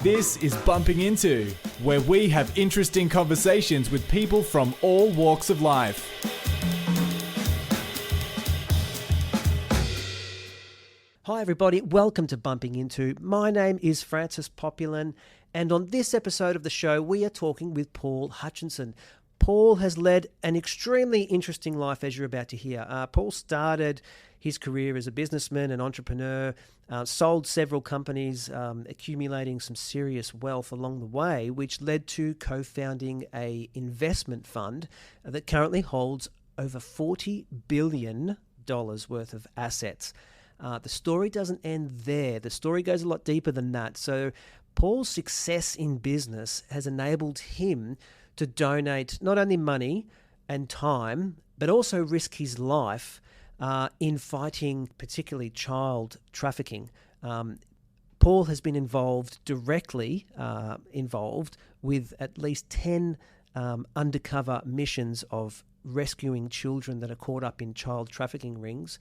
This is Bumping Into, where we have interesting conversations with people from all walks of life. Hi everybody, welcome to Bumping Into. My name is Francis Populin, and on this episode of the show we are talking with Paul Hutchinson. Paul has led an extremely interesting life, as you're about to hear. Paul started his career as a businessman and entrepreneur, sold several companies, accumulating some serious wealth along the way, which led to co-founding an investment fund that currently holds over $40 billion worth of assets. The story doesn't end there. The story goes a lot deeper than that. So Paul's success in business has enabled him to donate not only money and time, but also risk his life in fighting particularly child trafficking. Paul has been directly involved with at least 10 undercover missions of rescuing children that are caught up in child trafficking rings.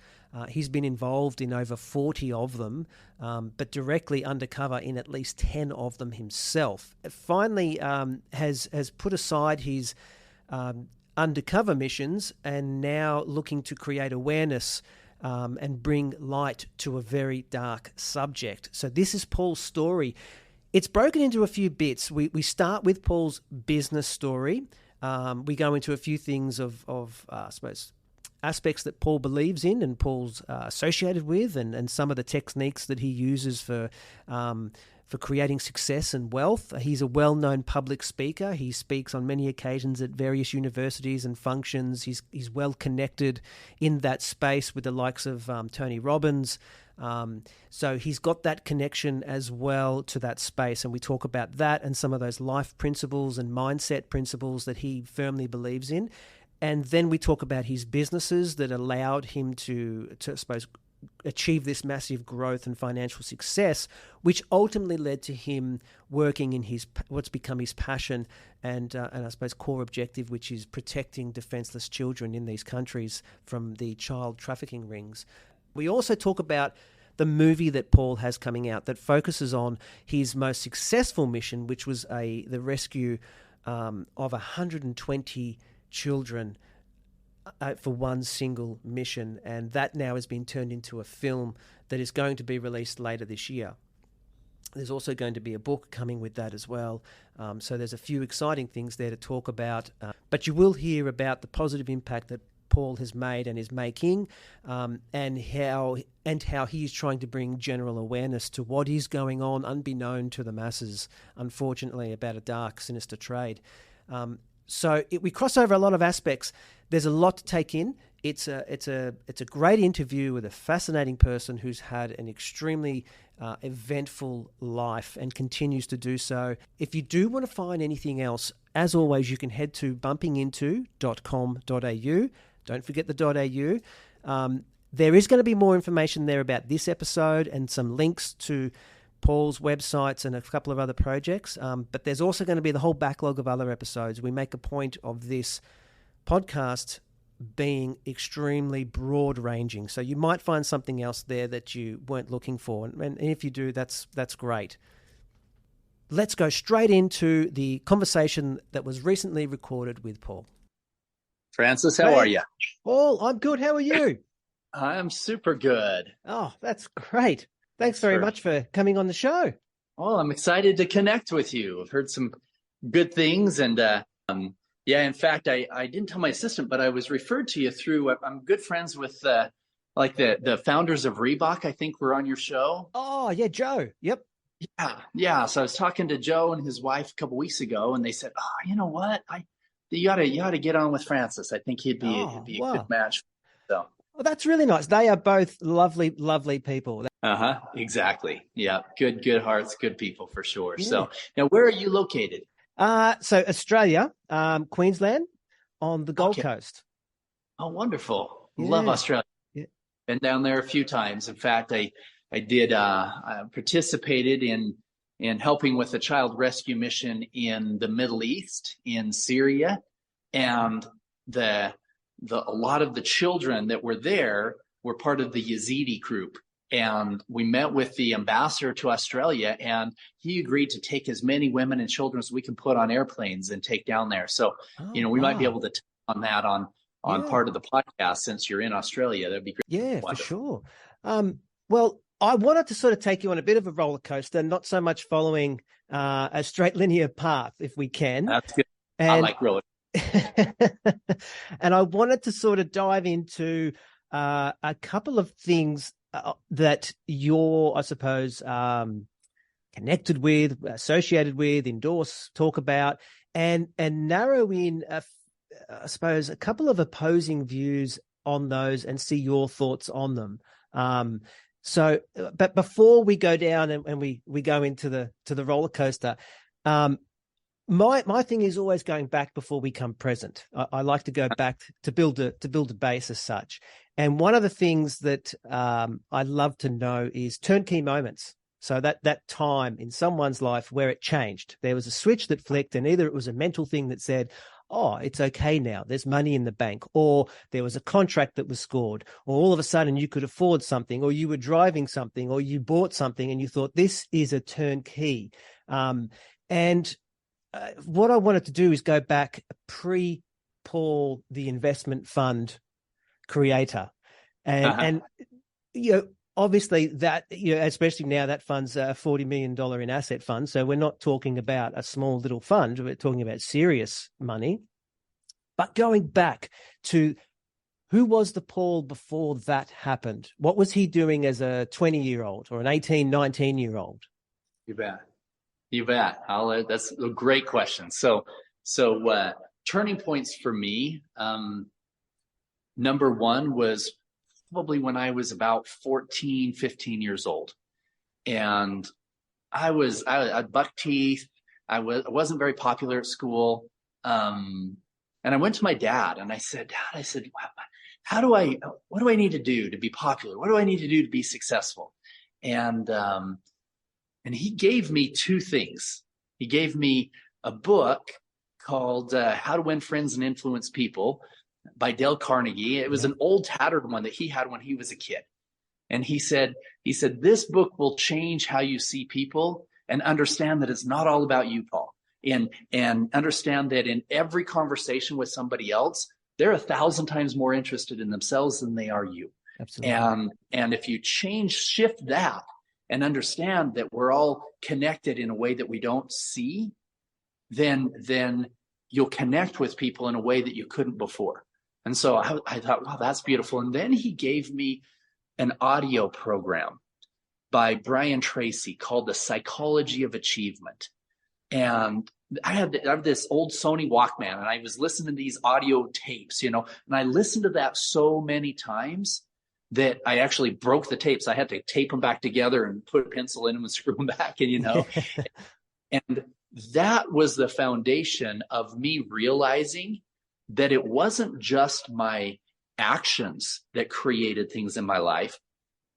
He's been involved in over 40 of them, but directly undercover in at least 10 of them himself. Finally, has put aside his undercover missions and now looking to create awareness and bring light to a very dark subject. So this is Paul's story. It's broken into a few bits. We start with Paul's business story. We go into a few things of I suppose, aspects that Paul believes in and Paul's associated with, and some of the techniques that he uses for creating success and wealth. He's a well-known public speaker. He speaks on many occasions at various universities and functions. He's well connected in that space with the likes of Tony Robbins. So he's got that connection as well to that space, and we talk about that and some of those life principles and mindset principles that he firmly believes in. And then we talk about his businesses that allowed him to I suppose, achieve this massive growth and financial success, which ultimately led to him working in his what's become his passion and I suppose core objective, which is protecting defenseless children in these countries from the child trafficking rings. We also talk about the movie that Paul has coming out that focuses on his most successful mission, which was the rescue of 120 children for one single mission, and that now has been turned into a film that is going to be released later this year. There's also going to be a book coming with that as well. So there's a few exciting things there to talk about, but you will hear about the positive impact that Paul has made and is making, and how he is trying to bring general awareness to what is going on, unbeknown to the masses, unfortunately, about a dark, sinister trade. We cross over a lot of aspects. There's a lot to take in. It's a great interview with a fascinating person who's had an extremely eventful life and continues to do so. If you do want to find anything else, as always, you can head to bumpinginto.com.au. Don't forget the .au. There is going to be more information there about this episode and some links to Paul's websites and a couple of other projects. But there's also going to be the whole backlog of other episodes. We make a point of this podcast being extremely broad-ranging. So you might find something else there that you weren't looking for. And if you do, that's great. Let's go straight into the conversation that was recently recorded with Paul. Francis, how are you? Paul, I'm good. How are you? I'm super good. Oh, that's great. Thanks very much for coming on the show. Well, I'm excited to connect with you. I've heard some good things. And in fact, I didn't tell my assistant, but I was referred to you through, I'm good friends with the founders of Reebok. I think were on your show. Oh, yeah, Joe. Yep. Yeah. So I was talking to Joe and his wife a couple weeks ago, and they said, "Oh, you know what? You ought to get on with Francis. I think he'd be a good match." So. Well, that's really nice. They are both lovely, lovely people. Exactly. Yeah. Good hearts, good people for sure. Yeah. So now where are you located? So Australia, Queensland, on the Gold Coast. Oh, wonderful. Yeah. Love Australia. Yeah. Been down there a few times. In fact, I participated in helping with a child rescue mission in the Middle East, in Syria, and a lot of the children that were there were part of the Yazidi group. And we met with the ambassador to Australia, and he agreed to take as many women and children as we can put on airplanes and take down there. So, Oh, we might be wow. able to touch on that on Yeah. part of the podcast since you're in Australia. That'd be great. Yeah, for Wonderful. sure. Well, I wanted to sort of take you on a bit of a roller coaster, not so much following a straight linear path, if we can. That's good. And, I like roller. and I wanted to sort of dive into a couple of things that you're, I suppose, connected with, associated with, endorse, talk about, and narrow in, I suppose, a couple of opposing views on those and see your thoughts on them. So, but before we go down and we go into the roller coaster, my thing is always going back before we come present. I like to go back to build a base as such. And one of the things that I love to know is turnkey moments. So that time in someone's life where it changed. There was a switch that flicked, and either it was a mental thing that said, oh, it's okay now, there's money in the bank, or there was a contract that was scored, or all of a sudden you could afford something, or you were driving something, or you bought something and you thought, this is a turnkey. And what I wanted to do is go back pre-Paul, the investment fund creator. And obviously that, especially now that fund's a $40 million in asset fund. So we're not talking about a small little fund. We're talking about serious money. But going back to who was the Paul before that happened? What was he doing as a 20-year-old or an 18, 19-year-old? You bet. You bet. That's a great question. So turning points for me, number one was probably when I was about 14, 15 years old. And I had buck teeth. I wasn't very popular at school. And I went to my dad and I said, Dad, what do I need to do to be popular? What do I need to do to be successful? And he gave me two things. He gave me a book called How to Win Friends and Influence People by Dale Carnegie. It was an old tattered one that he had when he was a kid. And he said, this book will change how you see people and understand that it's not all about you, Paul. And understand that in every conversation with somebody else, they're 1,000 times more interested in themselves than they are you. Absolutely. And if you shift that and understand that we're all connected in a way that we don't see, then you'll connect with people in a way that you couldn't before. And so I thought, wow, that's beautiful. And then he gave me an audio program by Brian Tracy called The Psychology of Achievement. And I have this old Sony Walkman, and I was listening to these audio tapes, and I listened to that so many times that I actually broke the tapes. I had to tape them back together and put a pencil in them and screw them back in, And that was the foundation of me realizing that it wasn't just my actions that created things in my life.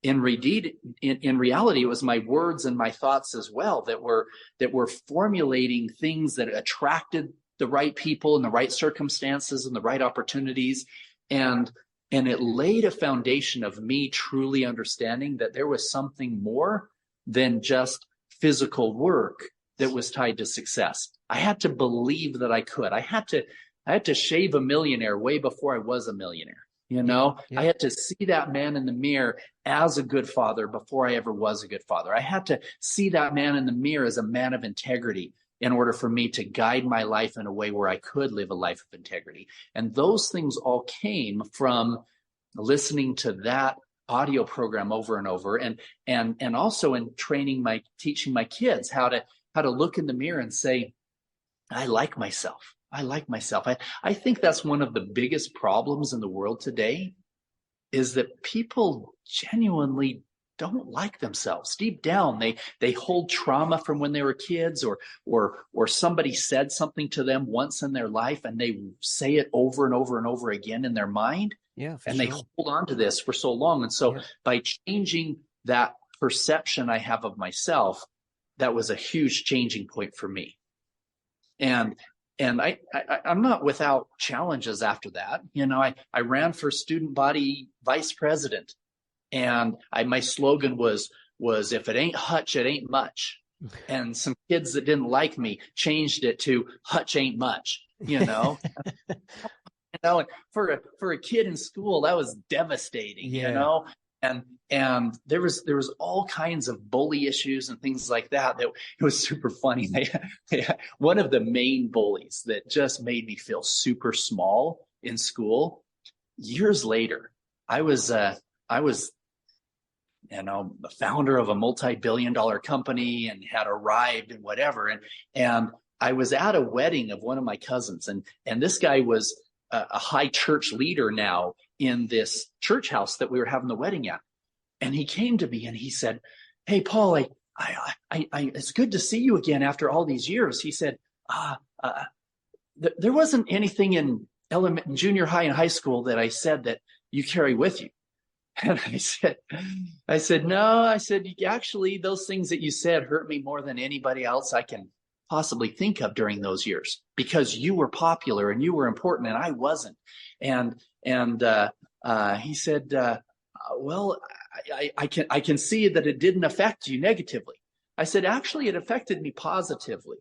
In reality, it was my words and my thoughts as well that were formulating things that attracted the right people and the right circumstances and the right opportunities. And it laid a foundation of me truly understanding that there was something more than just physical work that was tied to success. I had to believe that I could. I had to shave a millionaire way before I was a millionaire. Yeah. I had to see that man in the mirror as a good father before I ever was a good father. I had to see that man in the mirror as a man of integrity in order for me to guide my life in a way where I could live a life of integrity. And those things all came from listening to that audio program over and over, and also in teaching my kids how to look in the mirror and say, I like myself. I like myself. I think that's one of the biggest problems in the world today is that people genuinely don't like themselves. Deep down, they hold trauma from when they were kids, or somebody said something to them once in their life, and they say it over and over and over again in their mind. Yeah, and they hold on to this for so long. And so by changing that perception I have of myself, that was a huge changing point for me. And I'm not without challenges after that. I ran for student body vice president And my slogan was if it ain't Hutch, it ain't much. And some kids that didn't like me changed it to Hutch ain't much, you know. And for a kid in school, that was devastating, Yeah. you know. And there was all kinds of bully issues and things like that. That it was super funny. One of the main bullies that just made me feel super small in school. Years later, I was the founder of a multi-billion-dollar company and had arrived and whatever. And I was at a wedding of one of my cousins, and this guy was a high church leader now in this church house that we were having the wedding at. And he came to me and he said, "Hey, Paul, I it's good to see you again after all these years." He said, "There wasn't anything in junior high and high school that I said that you carry with you." And I said, "No," I said, "actually, those things that you said hurt me more than anybody else I can possibly think of during those years, because you were popular and you were important and I wasn't." And he said, "Well, I can see that it didn't affect you negatively." I said, "Actually, it affected me positively,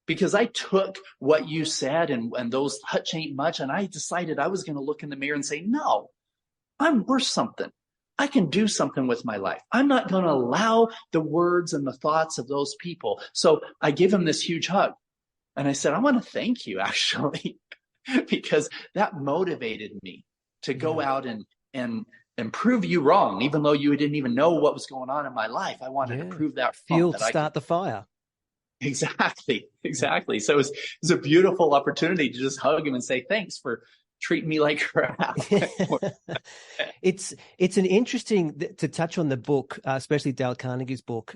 because I took what you said and those Hutch ain't much, and I decided I was going to look in the mirror and say, no, I'm worth something. I can do something with my life. I'm not going to allow the words and the thoughts of those people." So I gave him this huge hug. And I said, "I want to thank you, actually," because that motivated me to go out and prove you wrong, even though you didn't even know what was going on in my life. I wanted to prove that fuel to start the fire. Exactly. So it was a beautiful opportunity to just hug him and say, "Thanks for treat me like crap." It's an interesting to touch on the book, especially Dale Carnegie's book,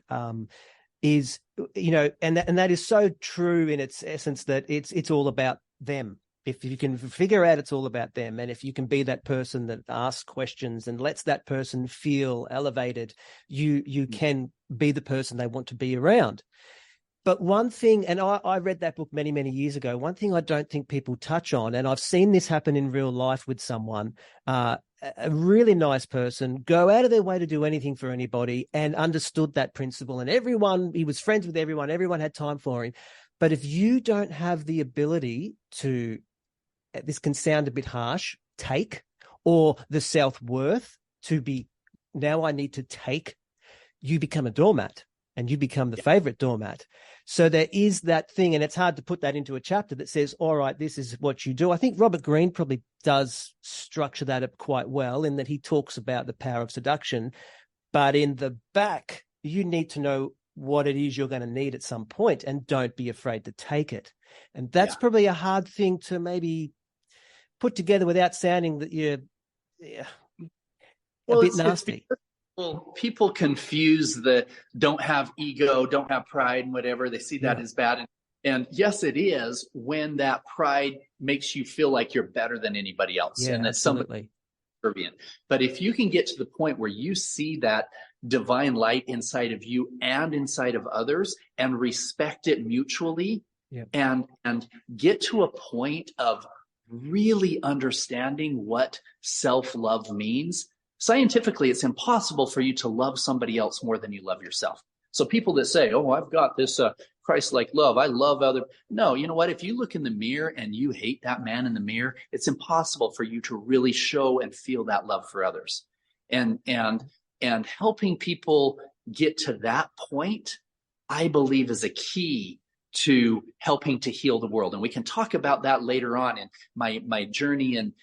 is, and that is so true in its essence, that it's all about them. If you can figure out it's all about them, and if you can be that person that asks questions and lets that person feel elevated, you can be the person they want to be around. But one thing, and I read that book many, many years ago, one thing I don't think people touch on, and I've seen this happen in real life with someone, a really nice person, go out of their way to do anything for anybody, and understood that principle. And he was friends with everyone had time for him. But if you don't have the ability to, this can sound a bit harsh, take, or the self-worth to be, now I need to take, you become a doormat. And you become the favorite doormat. So there is that thing, and it's hard to put that into a chapter that says, all right, this is what you do. I think Robert Greene probably does structure that up quite well, in that he talks about the power of seduction. But in the back, you need to know what it is you're going to need at some point, and don't be afraid to take it. And that's probably a hard thing to maybe put together without sounding that you're a bit nasty. Well, people confuse the don't have ego, don't have pride and whatever. They see that as bad. And yes, it is, when that pride makes you feel like you're better than anybody else. Yeah, and that's somebody subservient. But if you can get to the point where you see that divine light inside of you and inside of others, and respect it mutually, and get to a point of really understanding what self-love means. Scientifically, it's impossible for you to love somebody else more than you love yourself. So people that say, "Oh, I've got this Christ-like love, I love other," no, you know what? If you look in the mirror and you hate that man in the mirror, it's impossible for you to really show and feel that love for others. And helping people get to that point, I believe, is a key to helping to heal the world. And we can talk about that later on in my journey in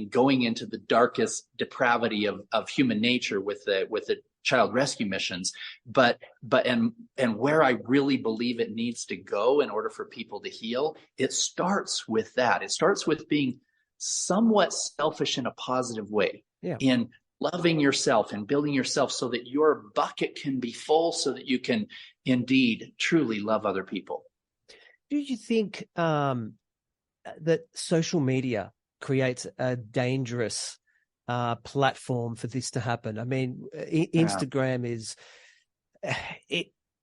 going into the darkest depravity of human nature with the child rescue missions, but where I really believe it needs to go in order for people to heal. It starts with that. It starts with being somewhat selfish in a positive way, in loving yourself and building yourself so that your bucket can be full, so that you can indeed truly love other people. Do you think that social media creates a dangerous platform for this to happen? I mean, Instagram is,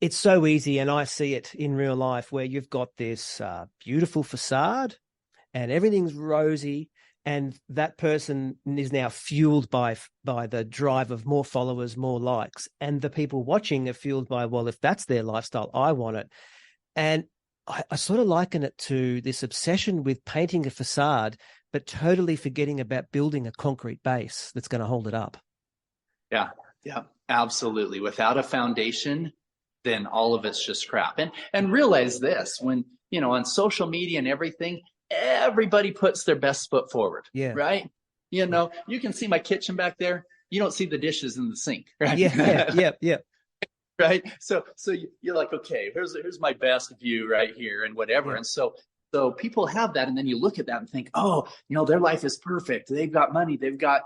it's so easy, and I see it in real life, where you've got this beautiful facade and everything's rosy, and that person is now fueled by the drive of more followers, more likes, and the people watching are fueled by, well, if that's their lifestyle, I want it. And I sort of liken it to this obsession with painting a facade, but totally forgetting about building a concrete base that's going to hold it up. Yeah, absolutely. Without a foundation, then all of it's just crap. And realize this, when, on social media and everything, everybody puts their best foot forward, right? You can see my kitchen back there. You don't see the dishes in the sink, right? Yeah. Right. So you're like, okay, here's my best view right here and whatever. Yeah. And so people have that. And then you look at that and think, oh, their life is perfect. They've got money. They've got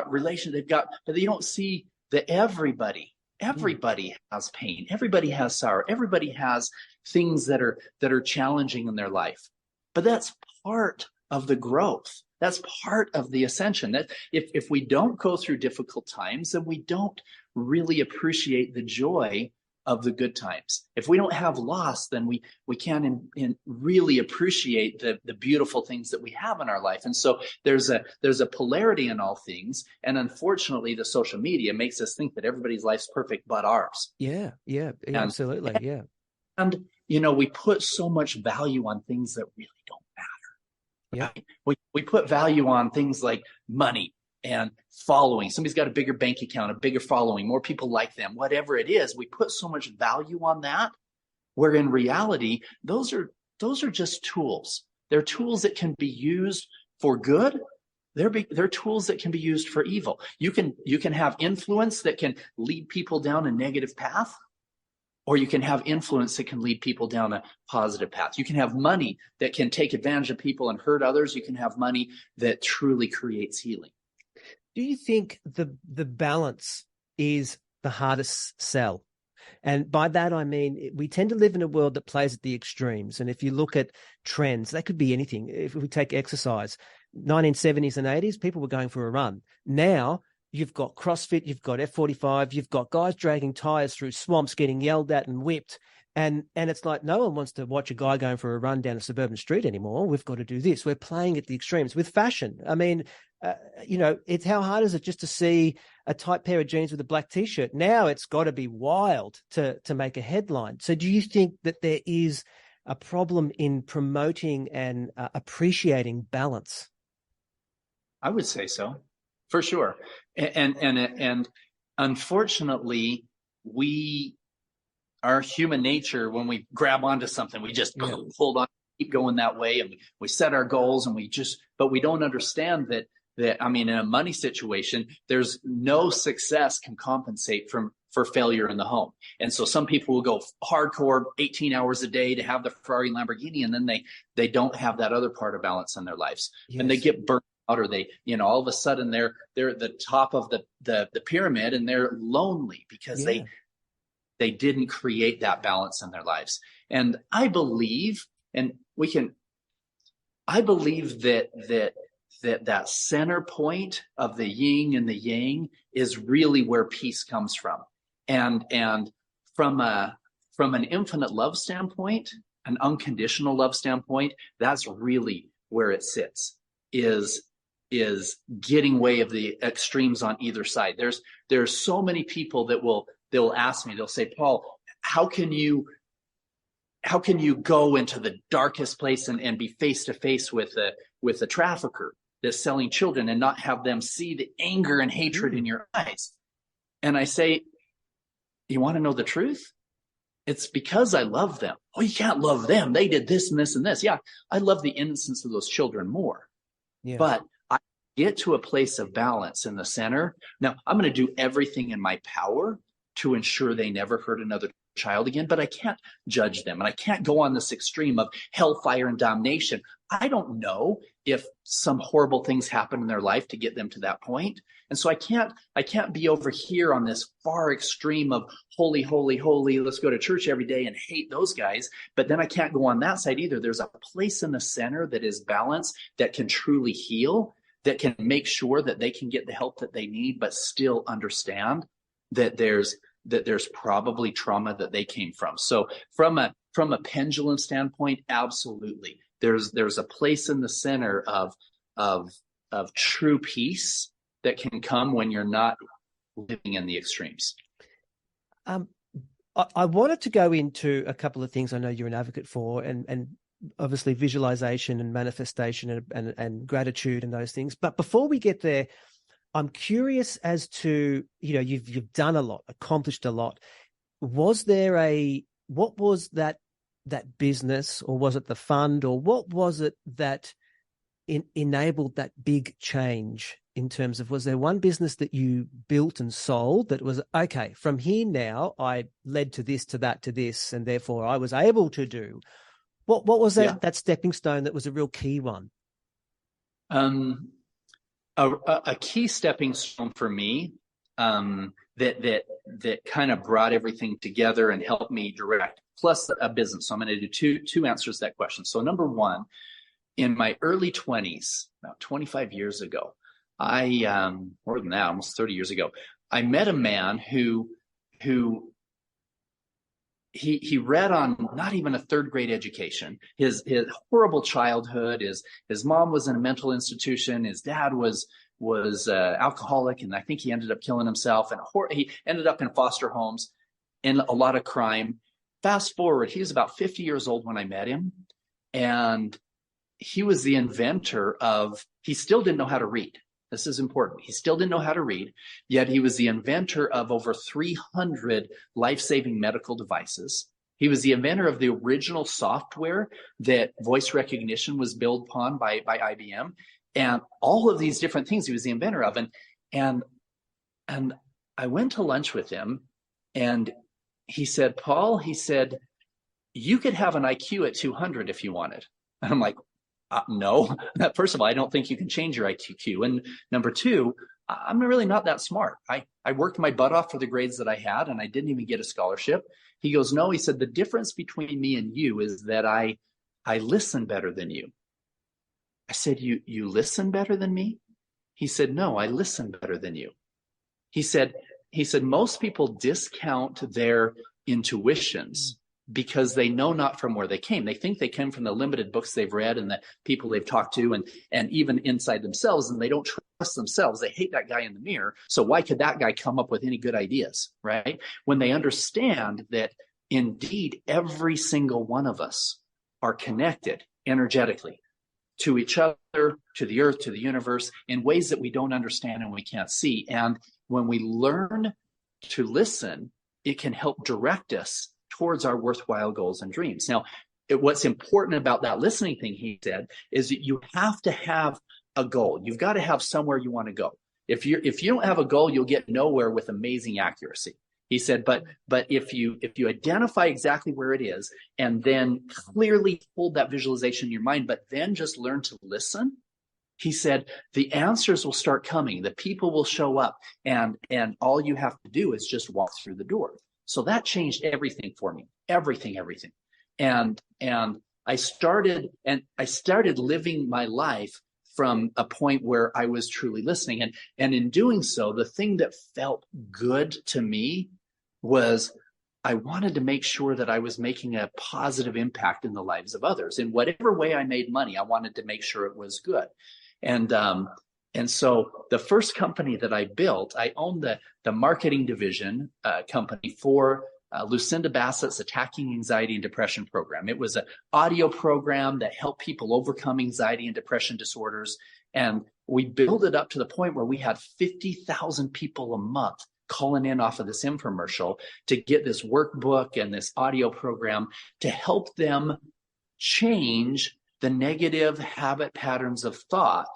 relations. But you don't see that everybody has pain. Everybody has sorrow. Everybody has things that are challenging in their life. But that's part of the growth. That's part of the ascension. That if we don't go through difficult times, then we don't really appreciate the joy of the good times. If we don't have loss, then we can't really appreciate the beautiful things that we have in our life. And so there's a polarity in all things. And unfortunately, the social media makes us think that everybody's life's perfect but ours. Yeah, absolutely. Yeah. And, we put so much value on things that really don't matter. Yeah. Right? We put value on things like money and following. Somebody's got a bigger bank account, a bigger following, more people like them, whatever it is. We put so much value on that, where in reality, those are just tools. They're tools that can be used for good. They're tools that can be used for evil. You can have influence that can lead people down a negative path, or you can have influence that can lead people down a positive path. You can have money that can take advantage of people and hurt others. You can have money that truly creates healing. Do you think the balance is the hardest sell? And by that, I mean, we tend to live in a world that plays at the extremes. And if you look at trends, that could be anything. If we take exercise, 1970s and 80s, people were going for a run. Now, you've got CrossFit, you've got F45, you've got guys dragging tires through swamps, getting yelled at and whipped. And it's like no one wants to watch a guy going for a run down a suburban street anymore. We've got to do this. We're playing at the extremes with fashion. I mean, it's how hard is it just to see a tight pair of jeans with a black T-shirt? Now it's got to be wild to make a headline. So do you think that there is a problem in promoting and appreciating balance? I would say so, for sure. And unfortunately, our human nature, when we grab onto something, we just hold on, keep going that way, and we set our goals, and but we don't understand that I mean, in a money situation, there's no success can compensate for failure in the home. And so some people will go hardcore 18 hours a day to have the Ferrari and Lamborghini, and then they don't have that other part of balance in their lives. Yes. And they get burnt out, or they, all of a sudden they're at the top of the pyramid, and they're lonely because they didn't create that balance in their lives. And I believe, that center point of the yin and the yang is really where peace comes from. And from an infinite love standpoint, an unconditional love standpoint, that's really where it sits, is getting way of the extremes on either side. There's so many people they'll ask me, they'll say, Paul, how can you go into the darkest place and be face to face with a trafficker that's selling children and not have them see the anger and hatred in your eyes? And I say, you want to know the truth? It's because I love them. Oh, you can't love them. They did this and this and this. Yeah, I love the innocence of those children more. Yeah. But I get to a place of balance in the center. Now, I'm going to do everything in my power to ensure they never hurt another child again, but I can't judge them, and I can't go on this extreme of hellfire and damnation. I don't know if some horrible things happen in their life to get them to that point. And so I can't be over here on this far extreme of holy, holy, holy, let's go to church every day and hate those guys. But then I can't go on that side either. There's a place in the center that is balanced, that can truly heal, that can make sure that they can get the help that they need, but still understand that there's probably trauma that they came from. So from a pendulum standpoint, absolutely. There's a place in the center of of true peace that can come when you're not living in the extremes. I wanted to go into a couple of things I know you're an advocate for, and obviously visualization and manifestation and gratitude and those things. But before we get there, I'm curious as to, you've done a lot, accomplished a lot. What was that business, or was it the fund, or what was it that enabled that big change in terms of, was there one business that you built and sold that was, okay, from here now I led to this, to that, to this, and therefore I was able to do. What was that stepping stone that was a real key one? A key stepping stone for me that kind of brought everything together and helped me direct, plus a business. So I'm going to do two answers to that question. So number one, in my early 20s, about 25 years ago, more than that, almost 30 years ago, I met a man who he read on not even a third grade education. His horrible childhood. His mom was in a mental institution. His dad was alcoholic, and I think he ended up killing himself. And he ended up in foster homes, and a lot of crime. Fast forward, he was about 50 years old when I met him, and he was the inventor of. He still didn't know how to read. This is important. He still didn't know how to read, yet he was the inventor of over 300 life-saving medical devices. He was the inventor of the original software that voice recognition was built upon by IBM, and all of these different things he was the inventor of. And I went to lunch with him, and he said, Paul, he said, you could have an IQ at 200 if you wanted. And I'm like, no. First of all, I don't think you can change your IQ. And number two, I'm really not that smart. I worked my butt off for the grades that I had, and I didn't even get a scholarship. He goes, no, he said, the difference between me and you is that I listen better than you. I said, you listen better than me? He said, no, I listen better than you. He said, most people discount their intuitions because they know not from where they came. They think they came from the limited books they've read and the people they've talked to, and even inside themselves, and they don't trust themselves. They hate that guy in the mirror. So why could that guy come up with any good ideas, right? When they understand that indeed every single one of us are connected energetically to each other, to the earth, to the universe, in ways that we don't understand and we can't see. And when we learn to listen, it can help direct us towards our worthwhile goals and dreams. Now, what's important about that listening thing, he said, is that you have to have a goal. You've got to have somewhere you want to go. If you don't have a goal, you'll get nowhere with amazing accuracy. He said, but if you identify exactly where it is and then clearly hold that visualization in your mind, but then just learn to listen, he said, the answers will start coming. The people will show up, and all you have to do is just walk through the door. So that changed everything for me, everything. And I started living my life from a point where I was truly listening. And in doing so, the thing that felt good to me was I wanted to make sure that I was making a positive impact in the lives of others. In whatever way I made money, I wanted to make sure it was good. And so the first company that I built, I owned the marketing division company for Lucinda Bassett's Attacking Anxiety and Depression program. It was an audio program that helped people overcome anxiety and depression disorders. And we built it up to the point where we had 50,000 people a month calling in off of this infomercial to get this workbook and this audio program to help them change the negative habit patterns of thought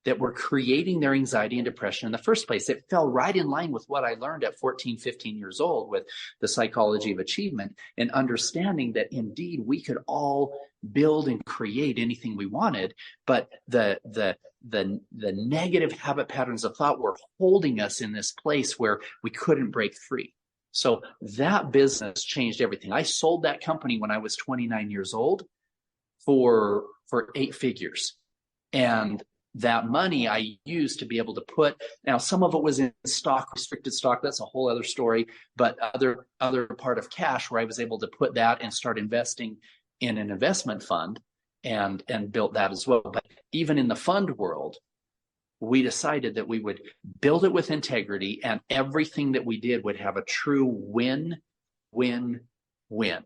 that were creating their anxiety and depression in the first place. It fell right in line with what I learned at 14, 15 years old with the psychology of achievement, and understanding that indeed we could all build and create anything we wanted, but the negative habit patterns of thought were holding us in this place where we couldn't break free. So that business changed everything. I sold that company when I was 29 years old for 8 figures. And that money I used to be able to put, now some of it was in stock, restricted stock, that's a whole other story, but other part of cash where I was able to put that and start investing in an investment fund and built that as well. But even in the fund world, we decided that we would build it with integrity, and everything that we did would have a true win, win, win.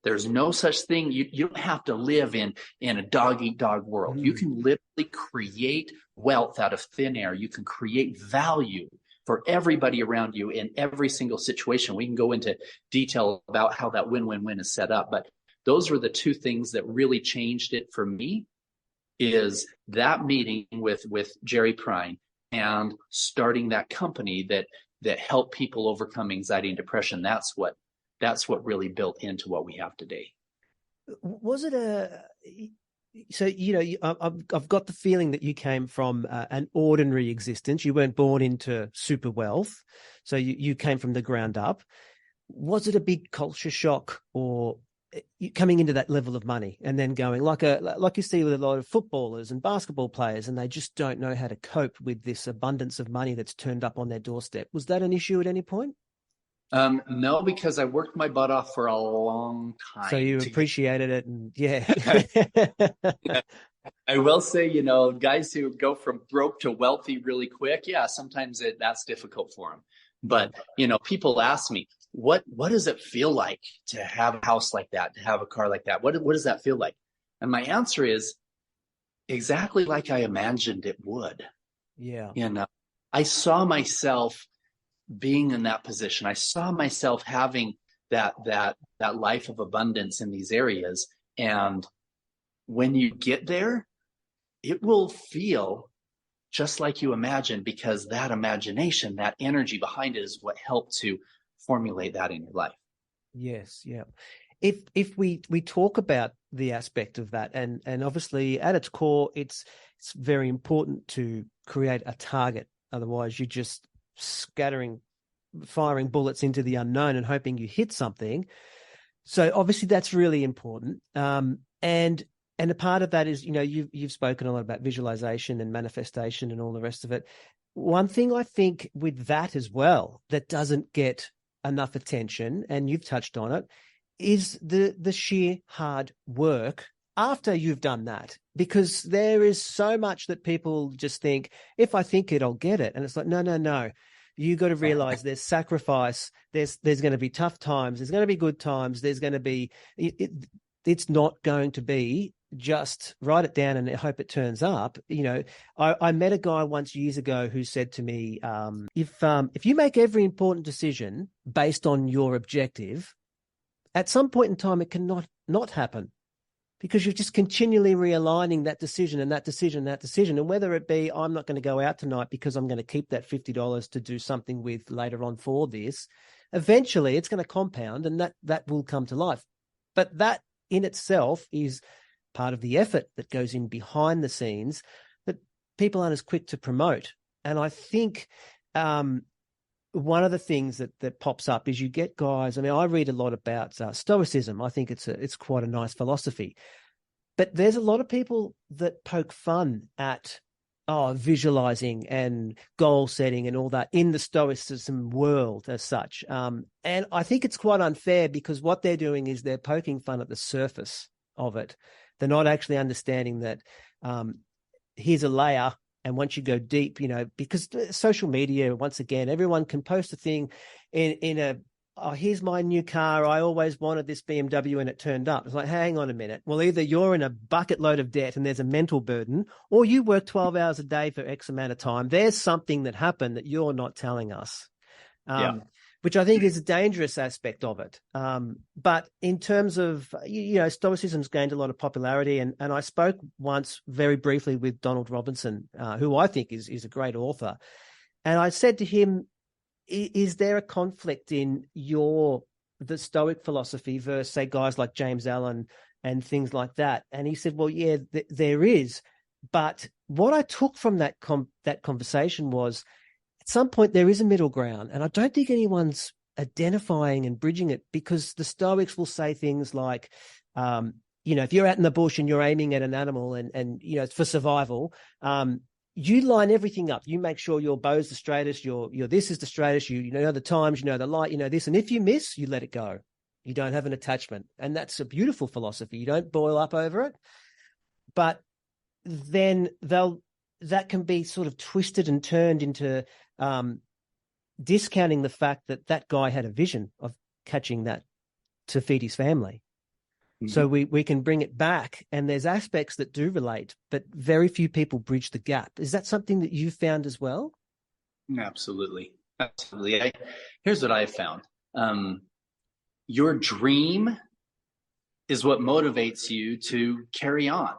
There's no such thing. You don't have to live in a dog eat dog world. You can literally create wealth out of thin air. You can create value for everybody around you in every single situation. We can go into detail about how that win-win-win is set up, but those were the two things that really changed it for me, is that meeting with Jerry Prine and starting that company that helped people overcome anxiety and depression. That's what really built into what we have today. Was it so, I've got the feeling that you came from an ordinary existence. You weren't born into super wealth. So you came from the ground up. Was it a big culture shock, or coming into that level of money and then going like you see with a lot of footballers and basketball players, and they just don't know how to cope with this abundance of money that's turned up on their doorstep? Was that an issue at any point? No, because I worked my butt off for a long time. So you appreciated it, and yeah. I will say, guys who go from broke to wealthy really quick, yeah, sometimes that's difficult for them. But, people ask me, what does it feel like to have a house like that, to have a car like that? What does that feel like? And my answer is exactly like I imagined it would. Yeah. I saw myself being in that position. I saw myself having that life of abundance in these areas. And when you get there, it will feel just like you imagine, because that imagination, that energy behind it is what helped to formulate that in your life. Yes. Yeah. If we talk about the aspect of that, and obviously at its core, it's very important to create a target. Otherwise, you're just firing bullets into the unknown and hoping you hit something. So obviously that's really important. And a part of that is, you've spoken a lot about visualization and manifestation and all the rest of it. One thing I think with that as well that doesn't get enough attention, and you've touched on it, is the sheer hard work after you've done that. Because there is so much that people just think, if I think it, I'll get it. And it's like, no. You got to realize there's sacrifice. There's going to be tough times. There's going to be good times. There's going to be, it's not going to be just write it down and hope it turns up. I met a guy once years ago who said to me, if you make every important decision based on your objective, at some point in time, it cannot not happen, because you're just continually realigning that decision and that decision and that decision. And whether it be, I'm not going to go out tonight because I'm going to keep that $50 to do something with later on for this, eventually it's going to compound, and that will come to life. But that in itself is part of the effort that goes in behind the scenes that people aren't as quick to promote. And I think one of the things that pops up is you get guys. I mean, I read a lot about Stoicism. I think it's quite a nice philosophy. But there's a lot of people that poke fun at visualizing and goal setting and all that in the Stoicism world as such. And I think it's quite unfair, because what they're doing is they're poking fun at the surface of it. They're not actually understanding that here's a layer. And once you go deep, because social media, once again, everyone can post a thing here's my new car. I always wanted this BMW and it turned up. It's like, hang on a minute. Well, either you're in a bucket load of debt and there's a mental burden, or you work 12 hours a day for X amount of time. There's something that happened that you're not telling us. Which I think is a dangerous aspect of it. But in terms of, Stoicism's gained a lot of popularity. And I spoke once very briefly with Donald Robinson, who I think is a great author. And I said to him, is there a conflict in the Stoic philosophy versus, say, guys like James Allen and things like that? And he said, well, yeah, there is. But what I took from that conversation was, at some point there is a middle ground, and I don't think anyone's identifying and bridging it, because the Stoics will say things like, if you're out in the bush and you're aiming at an animal and it's for survival, you line everything up. You make sure your bow's the straightest, your this is the straightest, you know the times, you know the light, this, and if you miss, you let it go. You don't have an attachment. And that's a beautiful philosophy. You don't boil up over it. But then that can be sort of twisted and turned into discounting the fact that that guy had a vision of catching that to feed his family. Mm-hmm. So we can bring it back, and there's aspects that do relate, but very few people bridge the gap. Is that something that you found as well? Absolutely. Here's what I've found. Your dream is what motivates you to carry on.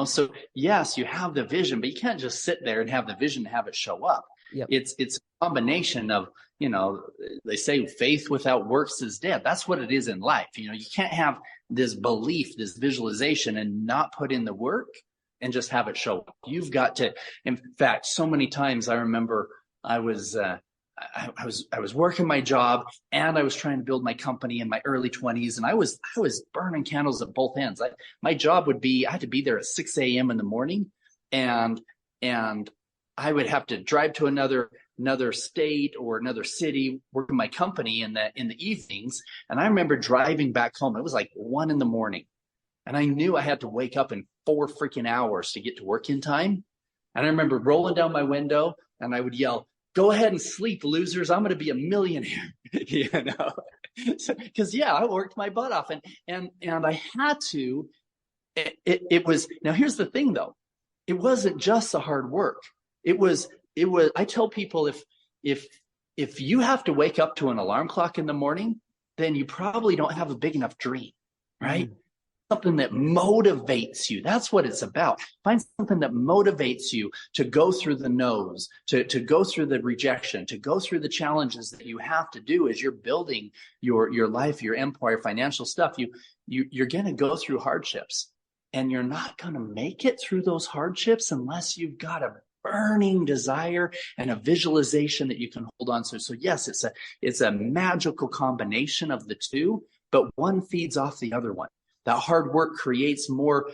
So yes, you have the vision, but you can't just sit there and have the vision and have it show up. Yep. It's a combination of, they say faith without works is dead. That's what it is in life. You can't have this belief, this visualization, and not put in the work and just have it show up. You've got to, in fact, so many times I remember I was working my job and I was trying to build my company in my early 20s, and I was burning candles at both ends. My job would be, I had to be there at 6 a.m. in the morning, and I would have to drive to another state or another city, work in my company in the evenings. And I remember driving back home. It was like 1 a.m. and I knew I had to wake up in 4 freaking hours to get to work in time. And I remember rolling down my window and I would yell, "Go ahead and sleep, losers. I'm going to be a millionaire." Because I worked my butt off, and I had to. It was, now here's the thing though, it wasn't just the hard work. It was. I tell people, if you have to wake up to an alarm clock in the morning, then you probably don't have a big enough dream, right? Mm. Something that motivates you. That's what it's about. Find something that motivates you to go through the no's, to go through the rejection, to go through the challenges that you have to do as you're building your life, your empire, financial stuff. You're going to go through hardships, and you're not going to make it through those hardships unless you've got a burning desire and a visualization that you can hold on to. So yes, it's a magical combination of the two, but one feeds off the other one. That hard work creates more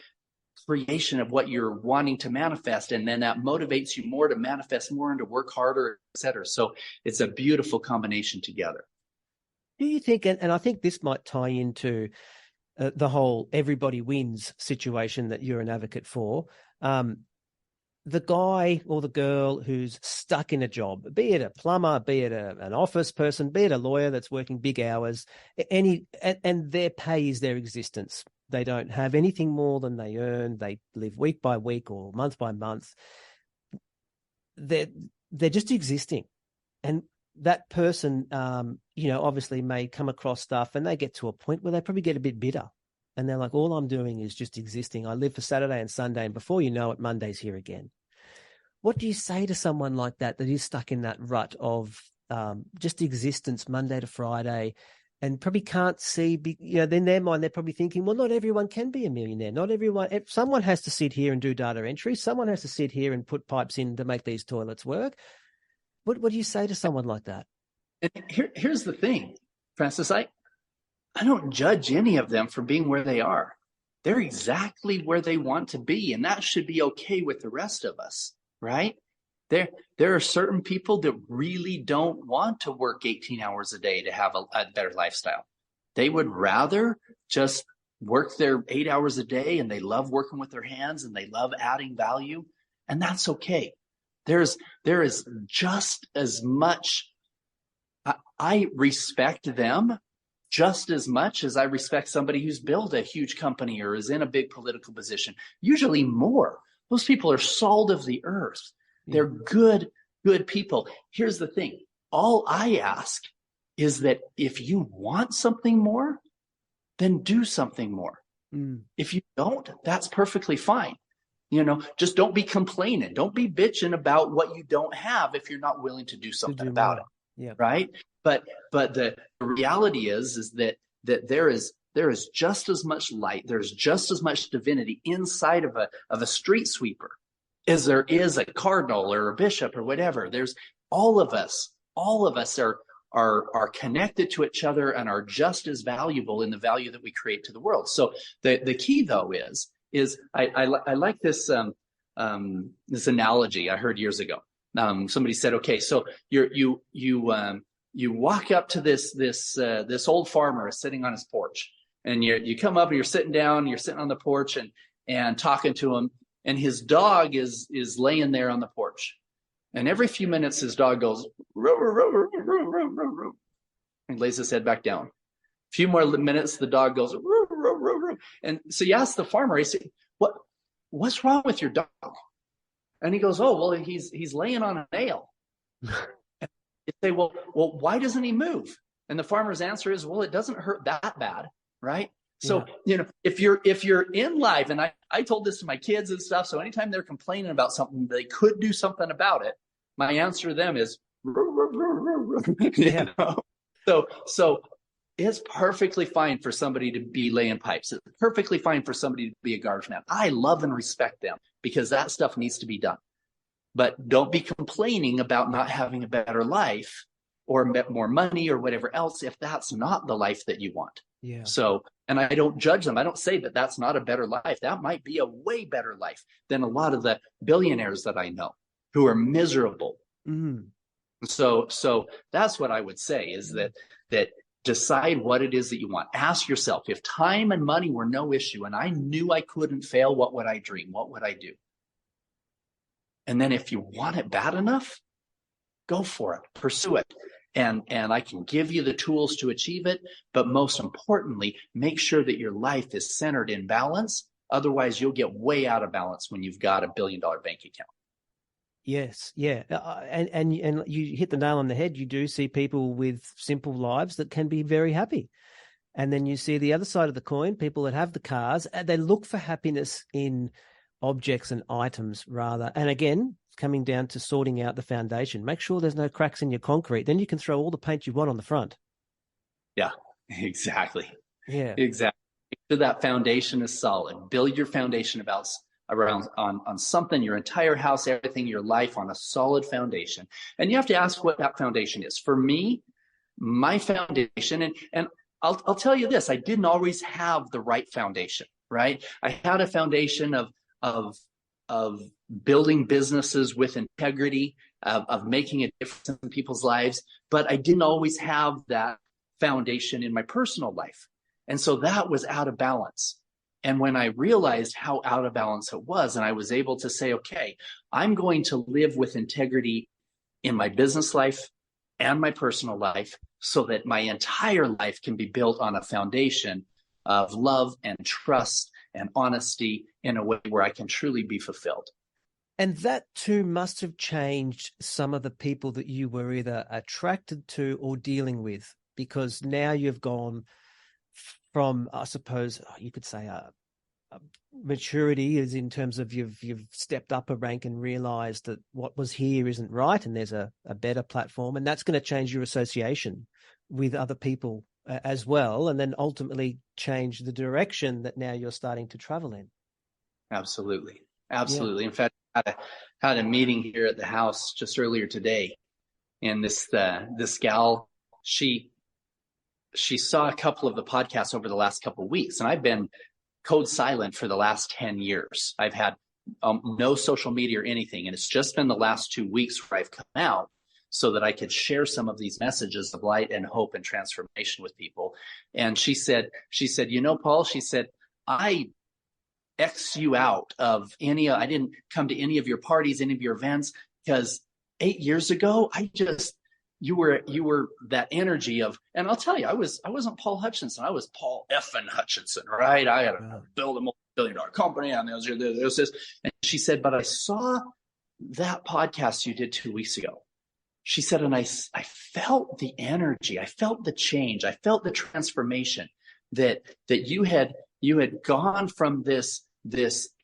creation of what you're wanting to manifest, and then that motivates you more to manifest more and to work harder, et cetera. So it's a beautiful combination together. Do you think, and I think this might tie into the whole everybody wins situation that you're an advocate for, the guy or the girl who's stuck in a job, be it a plumber, be it an office person, be it a lawyer that's working big hours, and their pay is their existence. They don't have anything more than they earn. They live week by week or month by month. They're just existing. And that person, obviously may come across stuff, and they get to a point where they probably get a bit bitter. And they're like, all I'm doing is just existing. I live for Saturday and Sunday, and before you know it, Monday's here again. What do you say to someone like that is stuck in that rut of just existence Monday to Friday, and probably can't see, in their mind, they're probably thinking, well, not everyone can be a millionaire. Not everyone, someone has to sit here and do data entry. Someone has to sit here and put pipes in to make these toilets work. What do you say to someone like that? And here's the thing, Francis, I don't judge any of them for being where they are. They're exactly where they want to be, and that should be okay with the rest of us, right? There are certain people that really don't want to work 18 hours a day to have a better lifestyle. They would rather just work their 8 hours a day, and they love working with their hands, and they love adding value, and that's okay. There is just as much. I respect them just as much as I respect somebody who's built a huge company or is in a big political position. Usually more. Those people are salt of the earth. They're good people. Here's the thing. All I ask is that if you want something more, then do something more. Mm. If you don't, that's perfectly fine. Just don't be complaining. Don't be bitching about what you don't have if you're not willing to do something about it. Yeah. Right. But the reality is that there is just as much light, there's just as much divinity inside of a street sweeper as there is a cardinal or a bishop or whatever. There's all of us are connected to each other and are just as valuable in the value that we create to the world. So the key though is I like this this analogy I heard years ago. Somebody said, okay, so you walk up to this old farmer sitting on his porch, and you come up and you're sitting down, you're sitting on the porch and talking to him, and his dog is laying there on the porch. And every few minutes, his dog goes, row, row, row, row, row, row, row, and lays his head back down. A few more minutes, the dog goes, row, row, row, row. And so you ask the farmer, he said, what's wrong with your dog? And he goes, oh, well, he's laying on a nail. And you say, well, why doesn't he move? And the farmer's answer is, well, it doesn't hurt that bad, right? So, if you're in life, and I told this to my kids and stuff, so anytime they're complaining about something, they could do something about it. My answer to them is, you know? So it's perfectly fine for somebody to be laying pipes. It's perfectly fine for somebody to be a garbage man. I love and respect them because that stuff needs to be done. But don't be complaining about not having a better life or more money or whatever else if that's not the life that you want. Yeah. So, and I don't judge them. I don't say that that's not a better life. That might be a way better life than a lot of the billionaires that I know who are miserable. Mm. So that's what I would say is that decide what it is that you want. Ask yourself, if time and money were no issue and I knew I couldn't fail, what would I dream? What would I do? And then if you want it bad enough, go for it, pursue it. And I can give you the tools to achieve it. But most importantly, make sure that your life is centered in balance. Otherwise, you'll get way out of balance when you've got $1 billion bank account. Yes, yeah, and you hit the nail on the head. You do see people with simple lives that can be very happy, and then you see the other side of the coin, people that have the cars, and they look for happiness in objects and items rather. And again, coming down to sorting out the foundation. Make sure there's no cracks in your concrete. Then you can throw all the paint you want on the front. Yeah, exactly. Yeah, exactly. Make sure that foundation is solid. Build your foundation around on something, your entire house, everything, your life on a solid foundation. And you have to ask what that foundation is. For me, my foundation, and I'll tell you this, I didn't always have the right foundation, right? I had a foundation of building businesses with integrity, of making a difference in people's lives, but I didn't always have that foundation in my personal life. And so that was out of balance. And when I realized how out of balance it was, and I was able to say, okay, I'm going to live with integrity in my business life and my personal life so that my entire life can be built on a foundation of love and trust and honesty in a way where I can truly be fulfilled. And that too must have changed some of the people that you were either attracted to or dealing with, because now you've gone from, I suppose you could say, a maturity is in terms of you've stepped up a rank and realized that what was here isn't right and there's a better platform, and that's going to change your association with other people as well, and then ultimately change the direction that now you're starting to travel in. Absolutely. Yeah. In fact, I had a meeting here at the house just earlier today, and this gal, she saw a couple of the podcasts over the last couple of weeks, and I've been code silent for the last 10 years. I've had no social media or anything, and it's just been the last 2 weeks where I've come out so that I could share some of these messages of light and hope and transformation with people. And she said, you know, Paul, she said, I X you out of I didn't come to any of your parties, any of your events, because 8 years ago, you were that energy of, and I'll tell you, I wasn't Paul Hutchinson. I was Paul effing Hutchinson, right? I had to build a multi-billion-dollar company and this. And she said, but I saw that podcast you did 2 weeks ago. She said, and I felt the energy. I felt the change. I felt the transformation that you had gone from this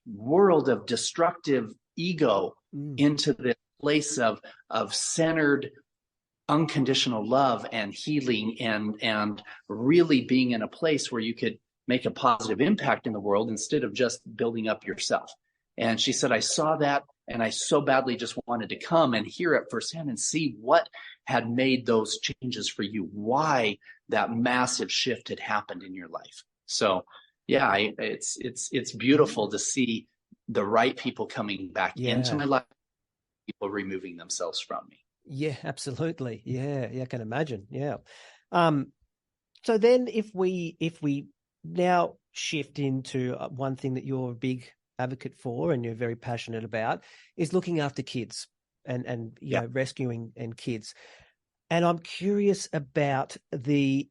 world of destructive ego into this place of centered, unconditional love and healing and really being in a place where you could make a positive impact in the world instead of just building up yourself. And she said, I saw that and I so badly just wanted to come and hear it firsthand and see what had made those changes for you, why that massive shift had happened in your life. So yeah, it's beautiful to see the right people coming back into my life, people removing themselves from me. Yeah, absolutely. Yeah, I can imagine. Yeah. So then if we now shift into one thing that you're a big advocate for and you're very passionate about is looking after kids and you know, rescuing and kids. And I'm curious about the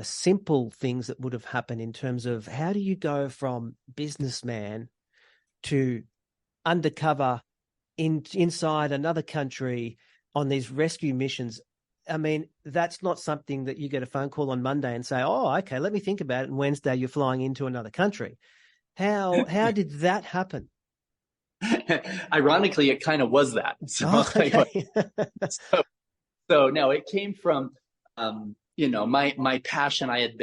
simple things that would have happened in terms of how do you go from businessman to undercover inside another country on these rescue missions. I mean, that's not something that you get a phone call on Monday and say, oh, okay, let me think about it. And Wednesday you're flying into another country. How did that happen? Ironically, it kind of was that. So, okay. so no, it came from, my passion. I had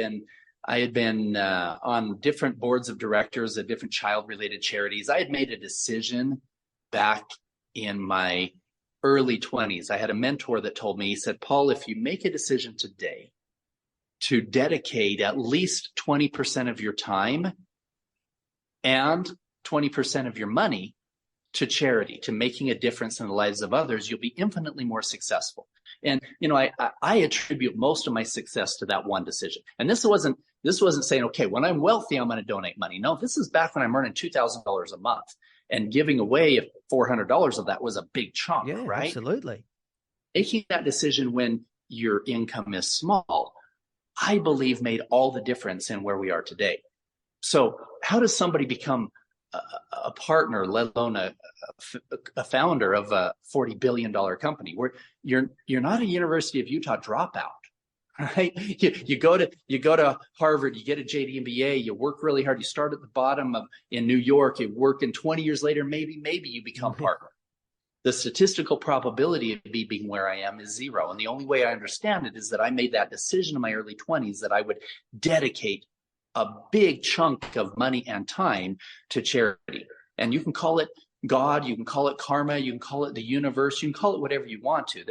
been on different boards of directors of different child-related charities. I had made a decision back in my early 20s. I had a mentor that told me, he said, Paul, if you make a decision today to dedicate at least 20% of your time and 20% of your money to charity, to making a difference in the lives of others, you'll be infinitely more successful. And, I attribute most of my success to that one decision. And this wasn't saying, okay, when I'm wealthy, I'm going to donate money. No, this is back when I'm earning $2,000 a month and giving away $400 of that was a big chunk, right? Absolutely. Making that decision when your income is small, I believe made all the difference in where we are today. So how does somebody become a partner, let alone a founder of a $40 billion company where you're not a University of Utah dropout, right? You go to Harvard, you get a JD MBA, you work really hard, you start at the bottom in New York, you work, and 20 years later, maybe you become partner. The statistical probability of me being where I am is zero. And the only way I understand it is that I made that decision in my early 20s that I would dedicate a big chunk of money and time to charity. And you can call it God, you can call it karma, you can call it the universe, you can call it whatever you want to.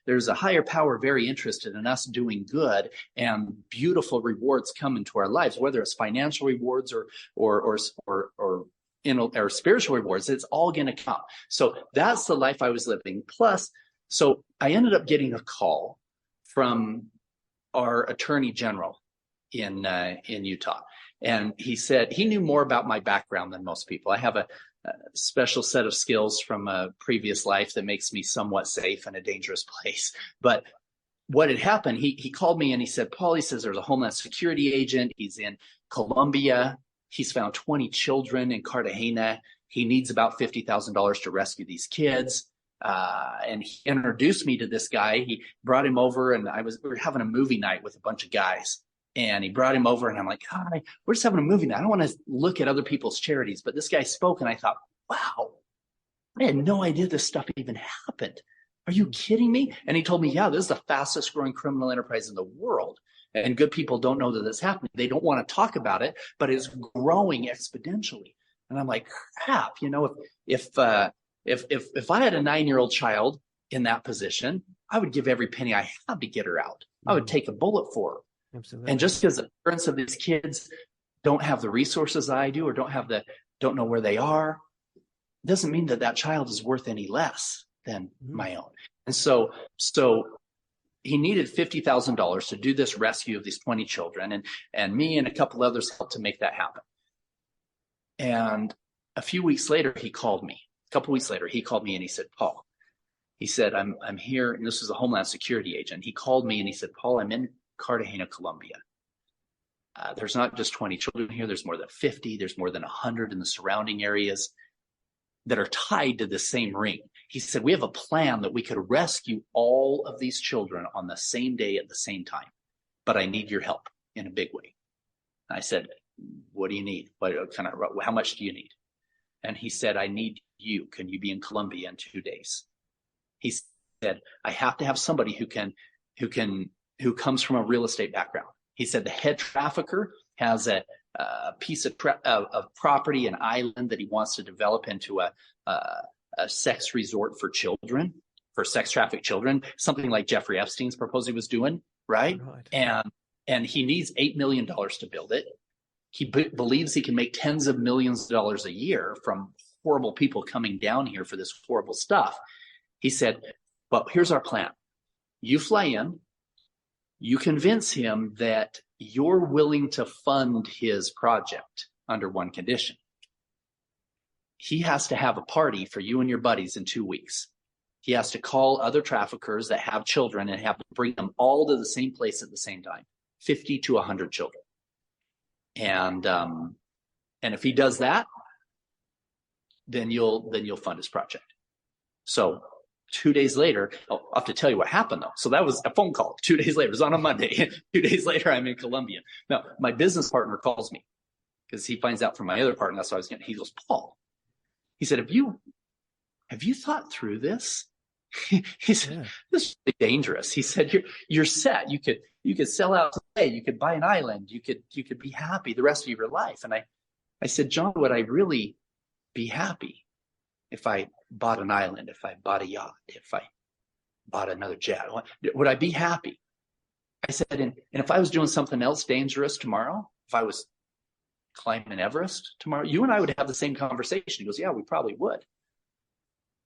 There's a higher power very interested in us doing good, and beautiful rewards come into our lives, whether it's financial rewards or spiritual rewards. It's all going to come. So that's the life I was living. Plus, so I ended up getting a call from our attorney general in Utah. And he said he knew more about my background than most people. I have a special set of skills from a previous life that makes me somewhat safe in a dangerous place. But what had happened, he called me and he said, Paul, he says, there's a Homeland Security agent. He's in Colombia. He's found 20 children in Cartagena. He needs about $50,000 to rescue these kids. And he introduced me to this guy. He brought him over, and we were having a movie night with a bunch of guys. And he brought him over, and I'm like, hi, we're just having a movie night. I don't want to look at other people's charities. But this guy spoke, and I thought, wow, I had no idea this stuff even happened. Are you kidding me? And he told me, yeah, this is the fastest growing criminal enterprise in the world. And good people don't know that it's happening. They don't want to talk about it, but it's growing exponentially. And I'm like, crap, if I had a 9-year-old child in that position, I would give every penny I had to get her out. I would take a bullet for her. Absolutely. And just because the parents of these kids don't have the resources I do, or don't know where they are, doesn't mean that child is worth any less than my own. And so he needed $50,000 to do this rescue of these 20 children, and me and a couple others helped to make that happen. And a couple weeks later, he called me and he said, Paul, he said, I'm here, and this is a Homeland Security agent. He called me and he said, Paul, I'm in Cartagena, Colombia. There's not just 20 children here. There's more than 50. There's more than 100 in the surrounding areas that are tied to the same ring. He said, we have a plan that we could rescue all of these children on the same day at the same time, but I need your help in a big way. I said, what do you need? How much do you need? And he said, I need you. Can you be in Colombia in 2 days? He said, I have to have somebody who comes from a real estate background. He said the head trafficker has a piece of property, an island that he wants to develop into a sex resort for children, for sex trafficked children, something like Jeffrey Epstein's proposal was doing, right? And he needs $8 million to build it. He believes he can make tens of millions of dollars a year from horrible people coming down here for this horrible stuff. He said, but here's our plan. You fly in, you convince him that you're willing to fund his project under one condition. he has to have a party for you and your buddies in 2 weeks. He has to call other traffickers that have children and have to bring them all to the same place at the same time, 50 to 100 children. And if he does that, then you'll fund his project. So 2 days later, I'll have to tell you what happened though. So that was a phone call. 2 days later, it was on a Monday. 2 days later, I'm in Colombia. Now, my business partner calls me because he finds out from my other partner. That's what I was getting. He goes, Paul, he said, have you thought through this? He said, this is really dangerous. He said, you're set. You could sell out today. You could buy an island. You could be happy the rest of your life. And I said, John, would I really be happy if I bought an island, if I bought a yacht, if I bought another jet? Would I be happy? I said, and if I was doing something else dangerous tomorrow, if I was climbing Everest tomorrow, you and I would have the same conversation. He goes, yeah, we probably would.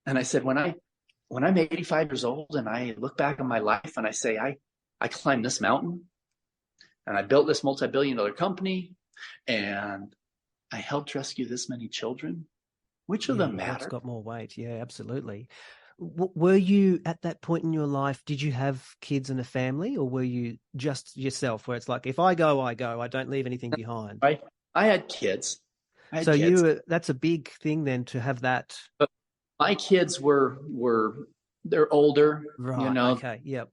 And I said, when I'm 85 years old and I look back on my life and I say, I climbed this mountain and I built this multi-billion-dollar company and I helped rescue this many children, which of them matter? What's got more weight? Yeah, absolutely. Were you at that point in your life, did you have kids and a family, or were you just yourself, where it's like, if I go, I go, I don't leave anything behind? I had kids. That's a big thing then, to have that. But my kids they're older, right? Okay, yep,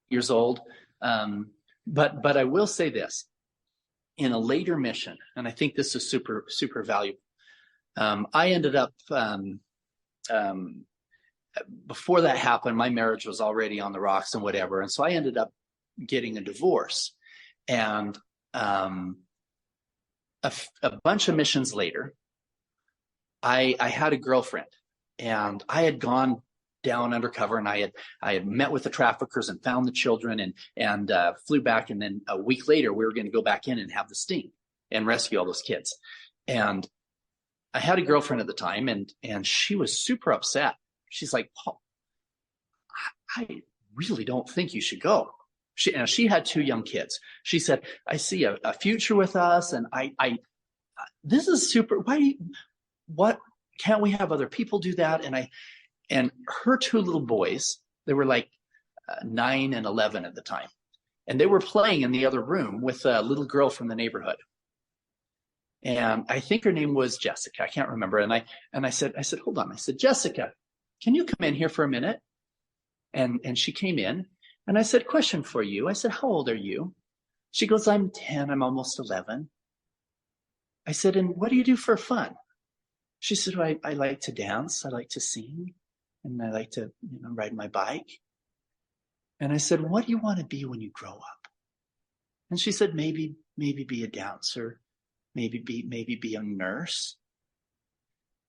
years old. But I will say this: in a later mission, and I think this is super super valuable. I ended up before that happened, my marriage was already on the rocks and whatever, and so I ended up getting a divorce. And a bunch of missions later, I had a girlfriend, and I had gone down undercover, and I had met with the traffickers and found the children and flew back. And then a week later, we were going to go back in and have the sting and rescue all those kids. And I had a girlfriend at the time, and she was super upset. She's like, Paul, I really don't think you should go. She had 2 young kids. She said, I see a future with us, and I this is super. What can't we have other people do that? And her 2 little boys, they were like 9 and 11 at the time, and they were playing in the other room with a little girl from the neighborhood. And I think her name was Jessica. I can't remember. And I said, hold on. I said, Jessica, can you come in here for a minute? And she came in, and I said, question for you. I said, how old are you? She goes, I'm 10. I'm almost 11. I said, and what do you do for fun? She said, well, I like to dance. I like to sing, and I like to ride my bike. And I said, what do you want to be when you grow up? And she said, maybe be a dancer. Maybe be a nurse.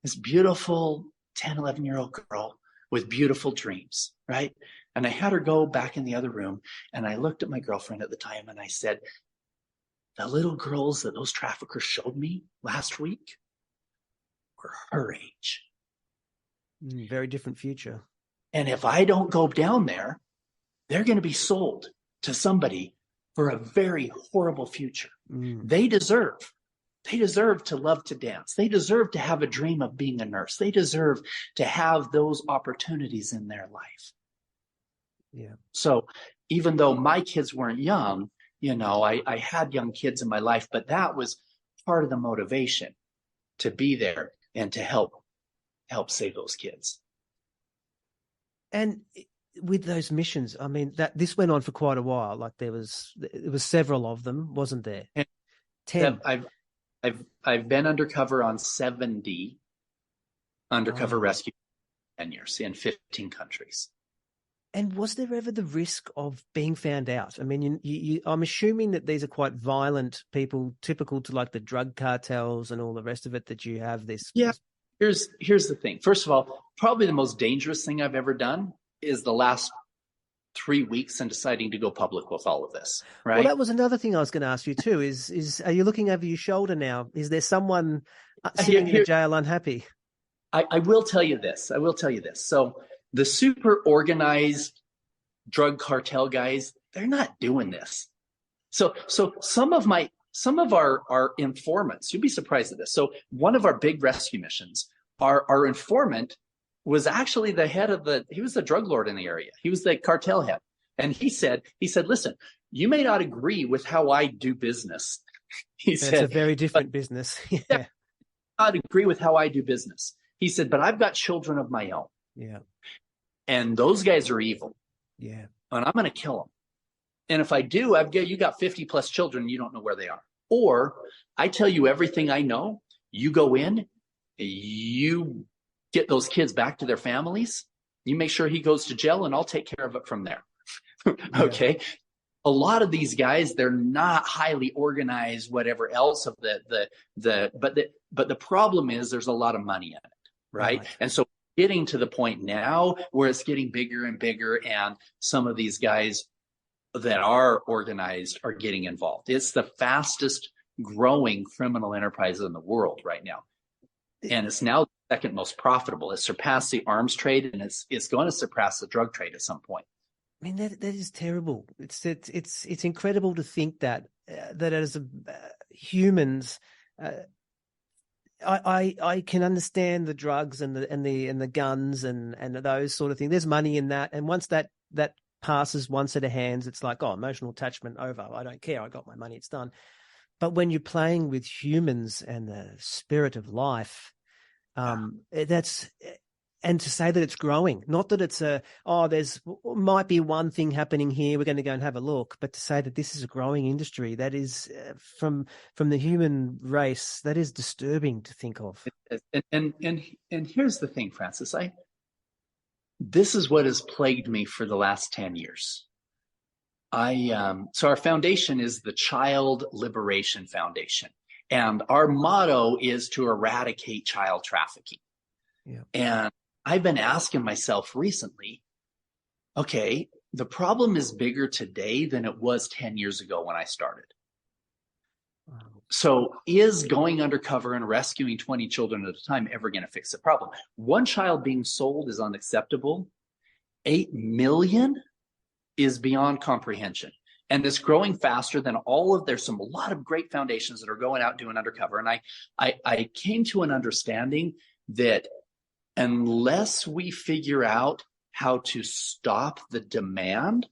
This beautiful 10, 11-year-old girl with beautiful dreams, right? And I had her go back in the other room, and I looked at my girlfriend at the time, and I said, the little girls that those traffickers showed me last week were her age. Very different future. And if I don't go down there, they're going to be sold to somebody for a very horrible future. They deserve to love to dance. They deserve to have a dream of being a nurse. They deserve to have those opportunities in their life. Yeah. So even though my kids weren't young, I had young kids in my life, but that was part of the motivation to be there and to help save those kids. And with those missions, I mean, this went on for quite a while. Like there was several of them, wasn't there? 10. I've been undercover on 70 undercover rescue 10 years in 15 countries. And was there ever the risk of being found out? I mean, I'm assuming that these are quite violent people, typical to like the drug cartels and all the rest of it, that you have this. Yeah. Here's the thing. First of all, probably the most dangerous thing I've ever done is the last 3 weeks and deciding to go public with all of this, right? Well, that was another thing I was going to ask you too, is are you looking over your shoulder now? Is there someone sitting in a jail unhappy? I will tell you this. So the super organized drug cartel guys, they're not doing this. So some of my some of our informants, you'd be surprised at this. So one of our big rescue missions, our informant was actually he was the drug lord in the area. He was the cartel head. And he said, listen, you may not agree with how I do business. It's a very different business. Yeah. Not agree with how I do business. He said, but I've got children of my own. Yeah. And those guys are evil. Yeah. And I'm going to kill them. And if I do, you got 50 plus children, you don't know where they are. Or I tell you everything I know, you go in, you get those kids back to their families, you make sure he goes to jail, and I'll take care of it from there. Okay. Yeah. A lot of these guys, they're not highly organized, whatever else of but the problem is there's a lot of money in it. Right. And so getting to the point now where it's getting bigger and bigger, and some of these guys that are organized are getting involved. It's the fastest growing criminal enterprise in the world right now. And it's now the second most profitable. It surpassed the arms trade, and it's going to surpass the drug trade at some point. I mean, that is terrible. It's incredible to think that as humans, I can understand the drugs and the guns and those sort of things. There's money in that, and once that passes one set of hands, it's like, oh, emotional attachment over. I don't care. I got my money. It's done. But when you're playing with humans and the spirit of life, that's, and to say that it's growing, not that it's might be one thing happening here, we're going to go and have a look, but to say that this is a growing industry, that is from the human race, that is disturbing to think of. And here's the thing, Francis, this is what has plagued me for the last 10 years. So our foundation is the Child Liberation Foundation, and our motto is to eradicate child trafficking. Yeah. And I've been asking myself recently, okay, the problem is bigger today than it was 10 years ago when I started. So is going undercover and rescuing 20 children at a time ever going to fix the problem? One child being sold is unacceptable. 8 million is beyond comprehension. And it's growing faster than there's a lot of great foundations that are going out doing undercover. And I came to an understanding that unless we figure out how to stop the demand,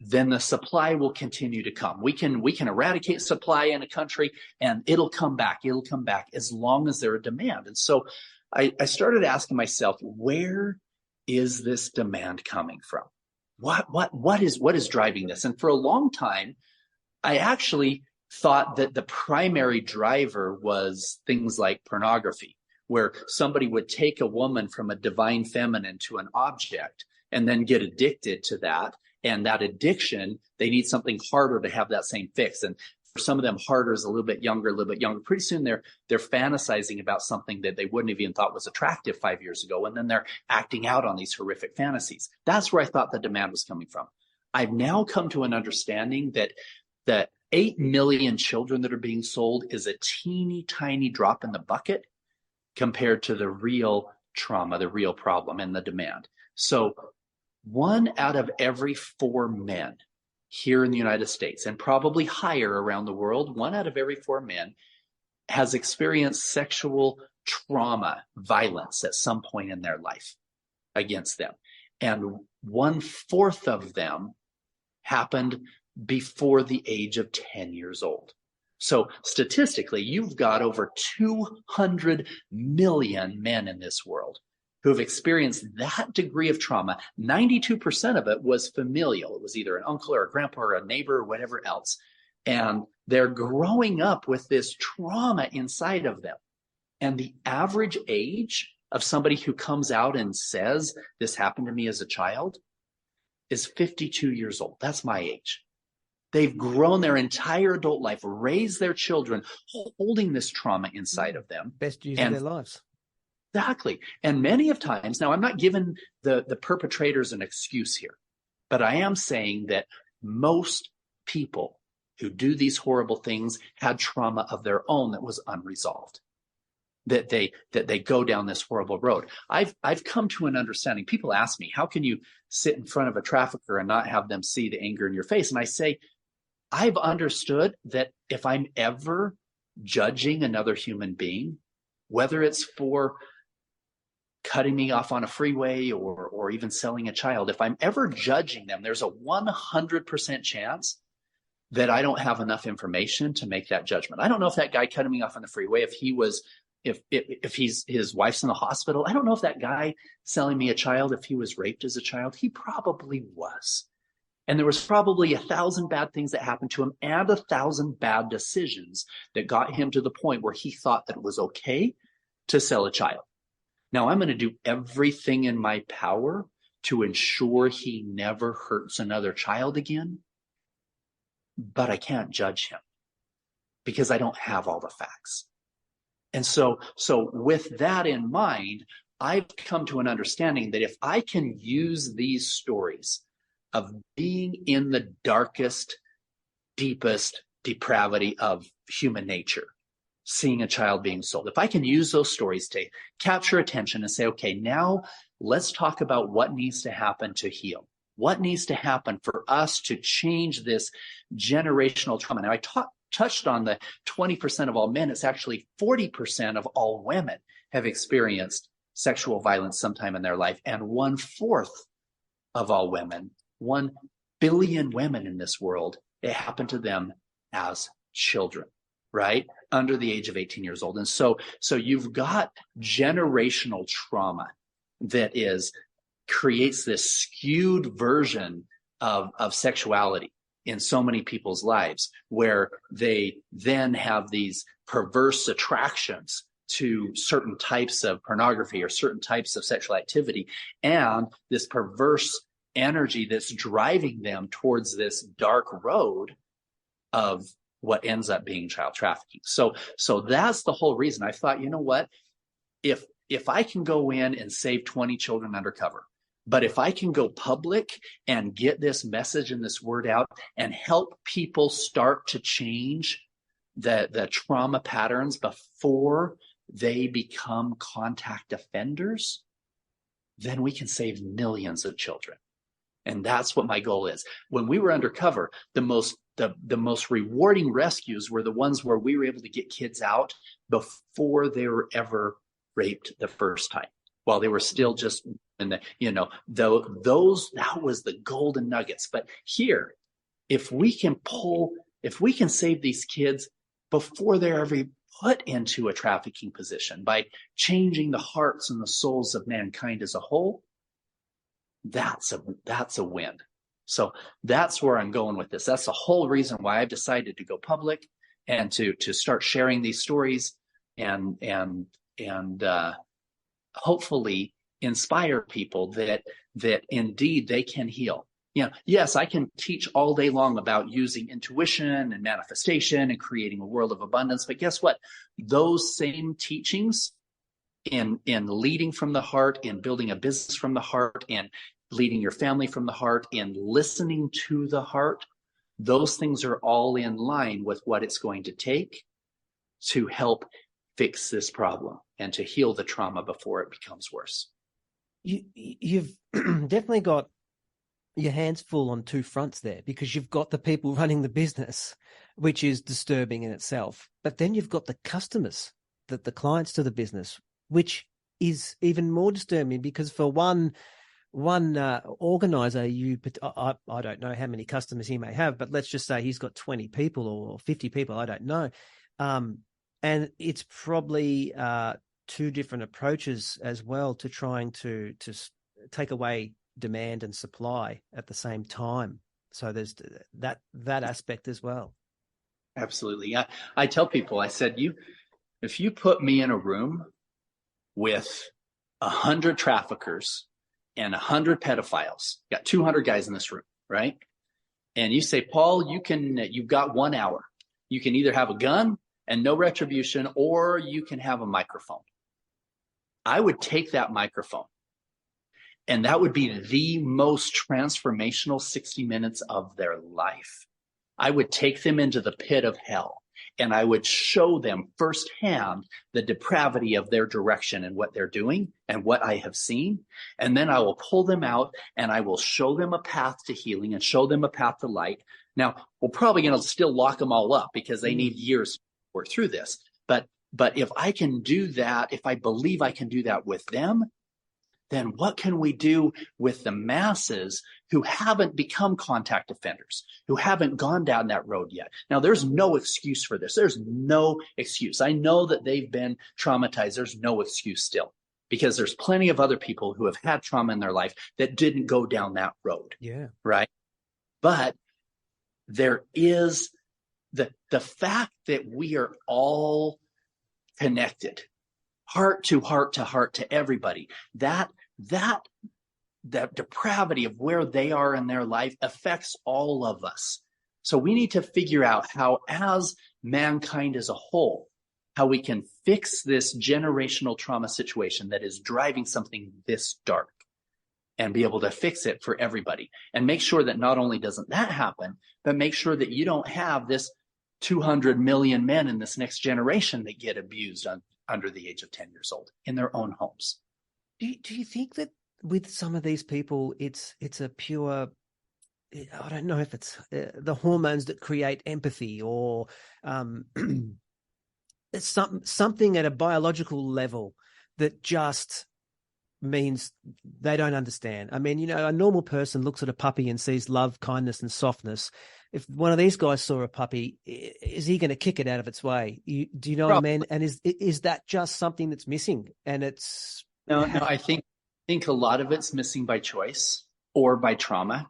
then the supply will continue to come. We can eradicate supply in a country, and it'll come back. It'll come back as long as there's a demand. And so I started asking myself, where is this demand coming from? What is driving this? And for a long time, I actually thought that the primary driver was things like pornography, where somebody would take a woman from a divine feminine to an object and then get addicted to that. And that addiction, they need something harder to have that same fix. And for some of them, harder is a little bit younger. Pretty soon they're fantasizing about something that they wouldn't have even thought was attractive 5 years ago. And then they're acting out on these horrific fantasies. That's where I thought the demand was coming from. I've now come to an understanding that the 8 million children that are being sold is a teeny tiny drop in the bucket compared to the real trauma, the real problem, and the demand. So 1 out of every 4 men here in the United States, and probably higher around the world, 1 out of every 4 men has experienced sexual trauma, violence at some point in their life against them. And 1/4 of them happened before the age of 10 years old. So statistically, you've got over 200 million men in this world who have experienced that degree of trauma. 92% of it was familial. It was either an uncle or a grandpa or a neighbor or whatever else. And they're growing up with this trauma inside of them. And the average age of somebody who comes out and says, this happened to me as a child, is 52 years old. That's my age. They've grown their entire adult life, raised their children, holding this trauma inside of them. Best years of their lives. Exactly. And many of times, now I'm not giving the perpetrators an excuse here, but I am saying that most people who do these horrible things had trauma of their own that was unresolved, that they go down this horrible road. I've come to an understanding. People ask me, how can you sit in front of a trafficker and not have them see the anger in your face? And I say, I've understood that if I'm ever judging another human being, whether it's for cutting me off on a freeway or even selling a child, if I'm ever judging them, there's a 100% chance that I don't have enough information to make that judgment. I don't know if that guy cutting me off on the freeway, if his wife's in the hospital. I don't know if that guy selling me a child, if he was raped as a child. He probably was. And there was probably 1,000 bad things that happened to him and 1,000 bad decisions that got him to the point where he thought that it was okay to sell a child. Now, I'm going to do everything in my power to ensure he never hurts another child again, but I can't judge him because I don't have all the facts. And so with that in mind, I've come to an understanding that if I can use these stories of being in the darkest, deepest depravity of human nature, seeing a child being sold, if I can use those stories to capture attention and say, okay, now let's talk about what needs to happen to heal. What needs to happen for us to change this generational trauma? Now, I touched on the 20% of all men. It's actually 40% of all women have experienced sexual violence sometime in their life, and 1/4 of all women, 1 billion women in this world, it happened to them as children, right? Under the age of 18 years old. And so you've got generational trauma that creates this skewed version of sexuality in so many people's lives, where they then have these perverse attractions to certain types of pornography or certain types of sexual activity, and this perverse energy that's driving them towards this dark road of what ends up being child trafficking. So that's the whole reason I thought, you know what, if I can go in and save 20 children undercover, but if I can go public and get this message and this word out and help people start to change the trauma patterns before they become contact offenders, then we can save millions of children. And that's what my goal is. When we were undercover, the most rewarding rescues were the ones where we were able to get kids out before they were ever raped the first time, while they were still just in the, that was the golden nuggets. But here, if we can save these kids before they're ever put into a trafficking position by changing the hearts and the souls of mankind as a whole, that's a win. So that's where I'm going with this. That's the whole reason why I've decided to go public and to start sharing these stories and hopefully inspire people that indeed they can heal. Yes, I can teach all day long about using intuition and manifestation and creating a world of abundance, but guess what? Those same teachings in leading from the heart, in building a business from the heart, in leading your family from the heart, in listening to the heart, those things are all in line with what it's going to take to help fix this problem and to heal the trauma before it becomes worse. You've definitely got your hands full on two fronts there, because you've got the people running the business, which is disturbing in itself. But then you've got the customers, the clients to the business, which is even more disturbing, because for one organizer, I don't know how many customers he may have, but let's just say he's got 20 people or 50 people, I don't know. And it's probably two different approaches as well to trying to take away demand and supply at the same time. So there's that aspect as well. Absolutely. I tell people, I said, if you put me in a room with 100 traffickers and 100 pedophiles, got 200 guys in this room, right? And you say, Paul, you've got 1 hour. You can either have a gun and no retribution, or you can have a microphone. I would take that microphone, and that would be the most transformational 60 minutes of their life. I would take them into the pit of hell, and I would show them firsthand the depravity of their direction and what they're doing and what I have seen. And then I will pull them out and I will show them a path to healing and show them a path to light. Now, we're probably going to still lock them all up because they need years to work through this. But if I can do that, if I believe I can do that with them, then what can we do with the masses who haven't become contact offenders, who haven't gone down that road yet? Now, there's no excuse for this. There's no excuse. I know that they've been traumatized. There's no excuse still, because there's plenty of other people who have had trauma in their life that didn't go down that road. Yeah. Right. But there is the fact that we are all connected, heart to heart to heart to everybody. That depravity of where they are in their life affects all of us. So we need to figure out how, as mankind as a whole, how we can fix this generational trauma situation that is driving something this dark, and be able to fix it for everybody, and make sure that not only doesn't that happen, but make sure that you don't have this 200 million men in this next generation that get abused under the age of 10 years old in their own homes. Do you think that with some of these people, it's a pure, I don't know if it's the hormones that create empathy, or it's something at a biological level that just means they don't understand? I mean, a normal person looks at a puppy and sees love, kindness, and softness. If one of these guys saw a puppy, is he going to kick it out of its way? Do you know what I mean? And is that just something that's missing? And it's no. I think a lot of it's missing by choice or by trauma.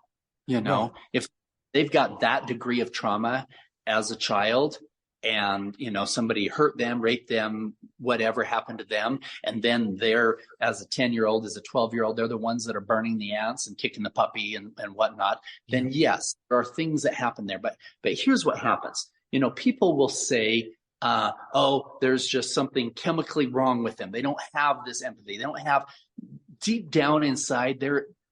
Right. If they've got that degree of trauma as a child, and somebody hurt them, raped them, whatever happened to them, and then they're, as a 10-year-old, as a 12-year-old, they're the ones that are burning the ants and kicking the puppy and whatnot, then yes, there are things that happen there. But here's what happens. People will say, there's just something chemically wrong with them. They don't have this empathy. They don't have, deep down inside,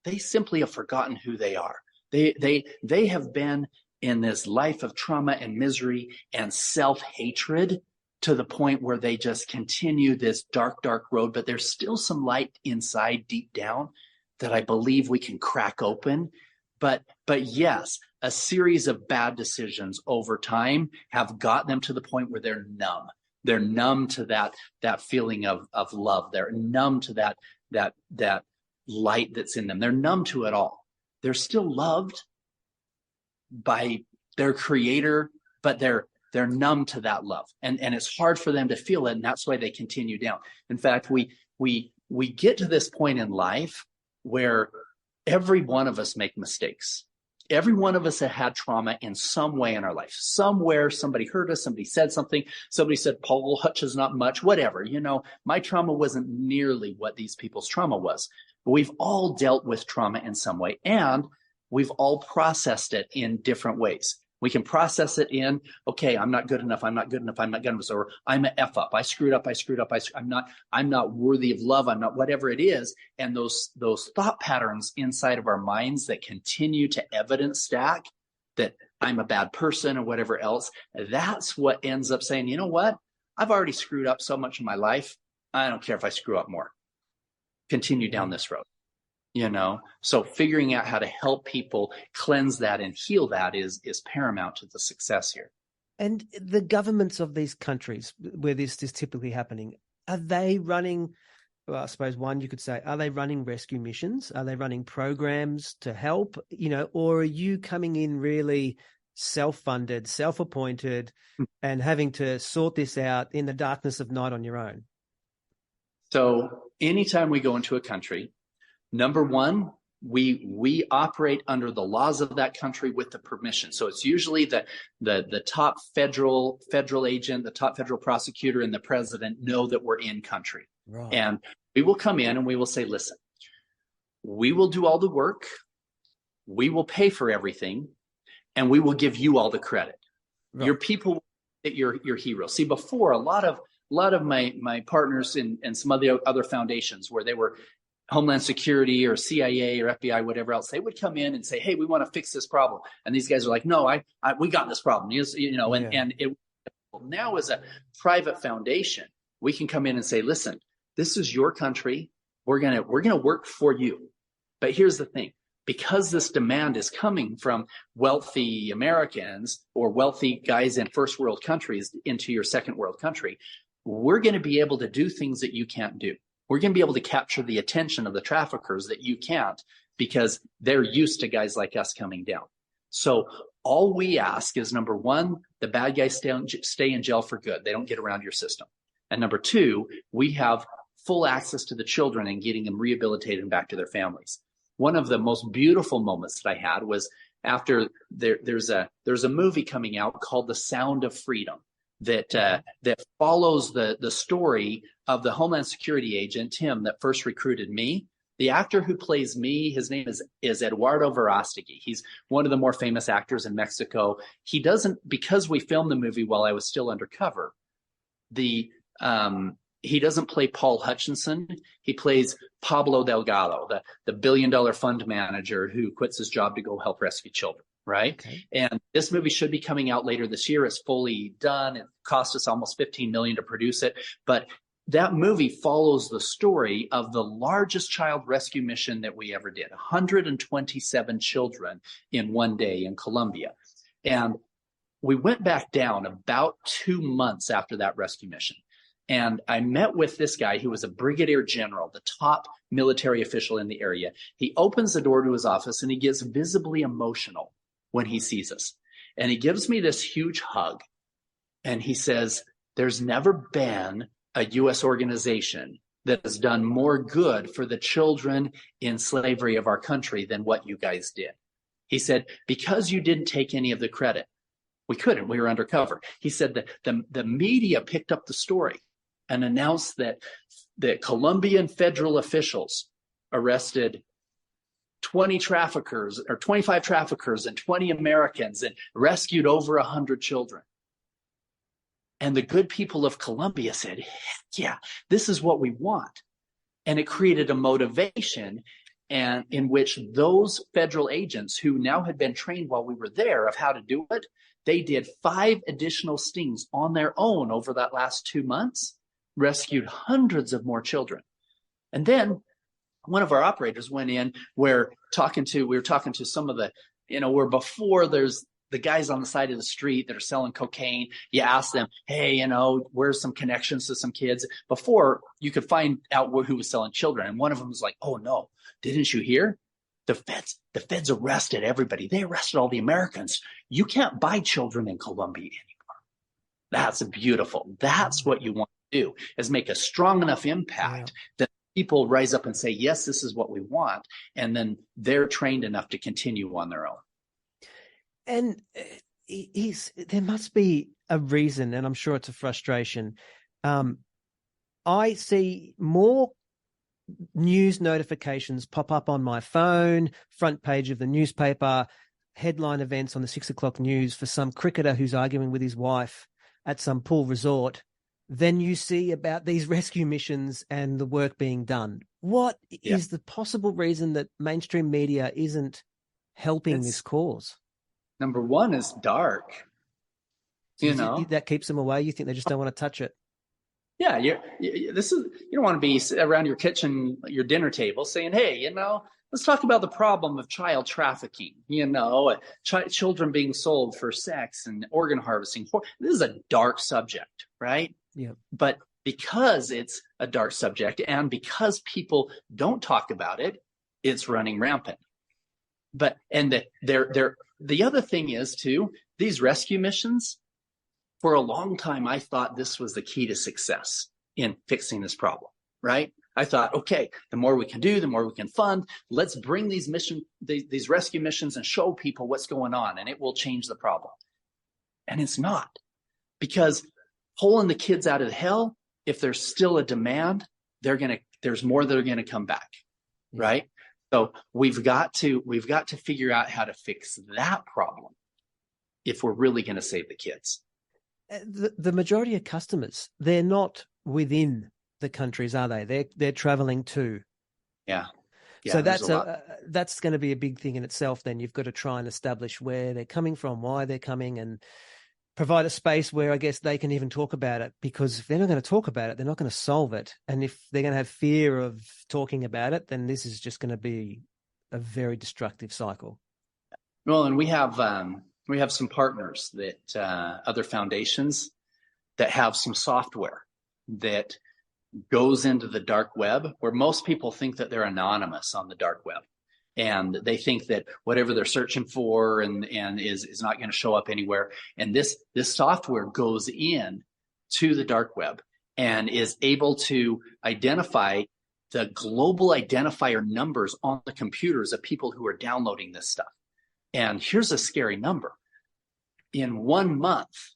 they simply have forgotten who they are. They have been in this life of trauma and misery and self-hatred to the point where they just continue this dark, dark road. But there's still some light inside, deep down, that I believe we can crack open. But yes, a series of bad decisions over time have got them to the point where they're numb. They're numb to that feeling of love. They're numb to that light that's in them. They're numb to it all. They're still loved by their creator, but they're numb to that love, and it's hard for them to feel it, and that's why they continue down. In fact, we get to this point in life where every one of us make mistakes. Every one of us have had trauma in some way in our life. Somewhere somebody hurt us, somebody said something, somebody said, Paul, Hutch is not much, whatever. My trauma wasn't nearly what these people's trauma was. But we've all dealt with trauma in some way, and we've all processed it in different ways. We can process it in, okay, I'm not good enough, I'm not good enough, I'm not good enough, or I'm an F up, I screwed up, I'm not worthy of love, I'm not, whatever it is. And those thought patterns inside of our minds that continue to evidence stack that I'm a bad person or whatever else, that's what ends up saying, you know what? I've already screwed up so much in my life, I don't care if I screw up more. Continue down this road. So figuring out how to help people cleanse that and heal that is paramount to the success here. And the governments of these countries where this is typically happening, are they running, well, I suppose one, you could say, are they running rescue missions? Are they running programs to help, or are you coming in really self-funded, self-appointed, and having to sort this out in the darkness of night on your own? So anytime we go into a country, number one, we operate under the laws of that country with the permission. So it's usually the top federal agent, the top federal prosecutor, and the president know that we're in country. Right. And we will come in and we will say, listen, we will do all the work, we will pay for everything, and we will give you all the credit. Right. Your people, your heroes. See, before, a lot of my partners in some of the other foundations where they were Homeland Security or CIA or FBI, whatever else, they would come in and say, hey, we want to fix this problem. And these guys are like, no, we got this problem, and Now, as a private foundation, we can come in and say, listen, this is your country. We're gonna work for you. But here's the thing. Because this demand is coming from wealthy Americans or wealthy guys in first world countries into your second world country, we're going to be able to do things that you can't do. We're going to be able to capture the attention of the traffickers that you can't, because they're used to guys like us coming down. So all we ask is, number one, the bad guys stay in jail for good. They don't get around your system. And number two, we have full access to the children and getting them rehabilitated and back to their families. One of the most beautiful moments that I had was after there's a movie coming out called The Sound of Freedom that follows the story of the Homeland Security agent, Tim, that first recruited me. The actor who plays me, his name is Eduardo Verástegui. He's one of the more famous actors in Mexico. He doesn't, because we filmed the movie while I was still undercover, he doesn't play Paul Hutchinson. He plays Pablo Delgado, the billion-dollar fund manager who quits his job to go help rescue children, right? Okay. And this movie should be coming out later this year. It's fully done. It cost us almost $15 million to produce it. But that movie follows the story of the largest child rescue mission that we ever did, 127 children in one day in Colombia. And we went back down about 2 months after that rescue mission. And I met with this guy who was a brigadier general, the top military official in the area. He opens the door to his office and he gets visibly emotional when he sees us. And he gives me this huge hug. And he says, there's never been a U.S. organization that has done more good for the children in slavery of our country than what you guys did. He said, because you didn't take any of the credit. We couldn't. We were undercover. He said that the media picked up the story and announced that Colombian federal officials arrested 20 traffickers or 25 traffickers and 20 Americans and rescued over 100 children. And the good people of Colombia said, heck yeah, this is what we want. And it created a motivation and in which those federal agents who now had been trained while we were there of how to do it, they did 5 additional stings on their own over that last 2 months, rescued hundreds of more children. And then one of our operators went in, we were talking to some of the, where before there's the guys on the side of the street that are selling cocaine. You ask them, hey, where's some connections to some kids? Before you could find out who was selling children. And one of them was like, oh no, didn't you hear? The feds arrested everybody. They arrested all the Americans. You can't buy children in Colombia anymore. That's beautiful. That's what you want to do, is make a strong enough impact that people rise up and say, yes, this is what we want. And then they're trained enough to continue on their own. And there must be a reason, and I'm sure it's a frustration. I see more news notifications pop up on my phone, front page of the newspaper, headline events on the 6 o'clock news for some cricketer who's arguing with his wife at some pool resort, than you see about these rescue missions and the work being done. What is the possible reason that mainstream media isn't helping this cause? Number one is dark. So that keeps them away. You think they just don't want to touch it? Yeah, you don't want to be around your kitchen, your dinner table, saying, "Hey, let's talk about the problem of child trafficking." Children being sold for sex and organ harvesting. This is a dark subject, right? Yeah. But because it's a dark subject and because people don't talk about it, it's running rampant. But the other thing is too, these rescue missions. For a long time, I thought this was the key to success in fixing this problem, right? I thought, okay, the more we can do, the more we can fund. Let's bring these rescue missions and show people what's going on, and it will change the problem. And it's not, because pulling the kids out of hell, if there's still a demand, there's more that are gonna come back, right? So we've got to figure out how to fix that problem if we're really gonna save the kids. The majority of customers, they're not within the countries, are they? They're traveling too. Yeah. So that's going to be a big thing in itself. Then you've got to try and establish where they're coming from, why they're coming, and provide a space where I guess they can even talk about it, because if they're not going to talk about it, they're not going to solve it. And if they're going to have fear of talking about it, then this is just going to be a very destructive cycle. Well, and we have some partners that other foundations that have some software that goes into the dark web, where most people think that they're anonymous on the dark web. And they think that whatever they're searching for and is not going to show up anywhere. And this software goes in to the dark web and is able to identify the global identifier numbers on the computers of people who are downloading this stuff. And here's a scary number. In 1 month,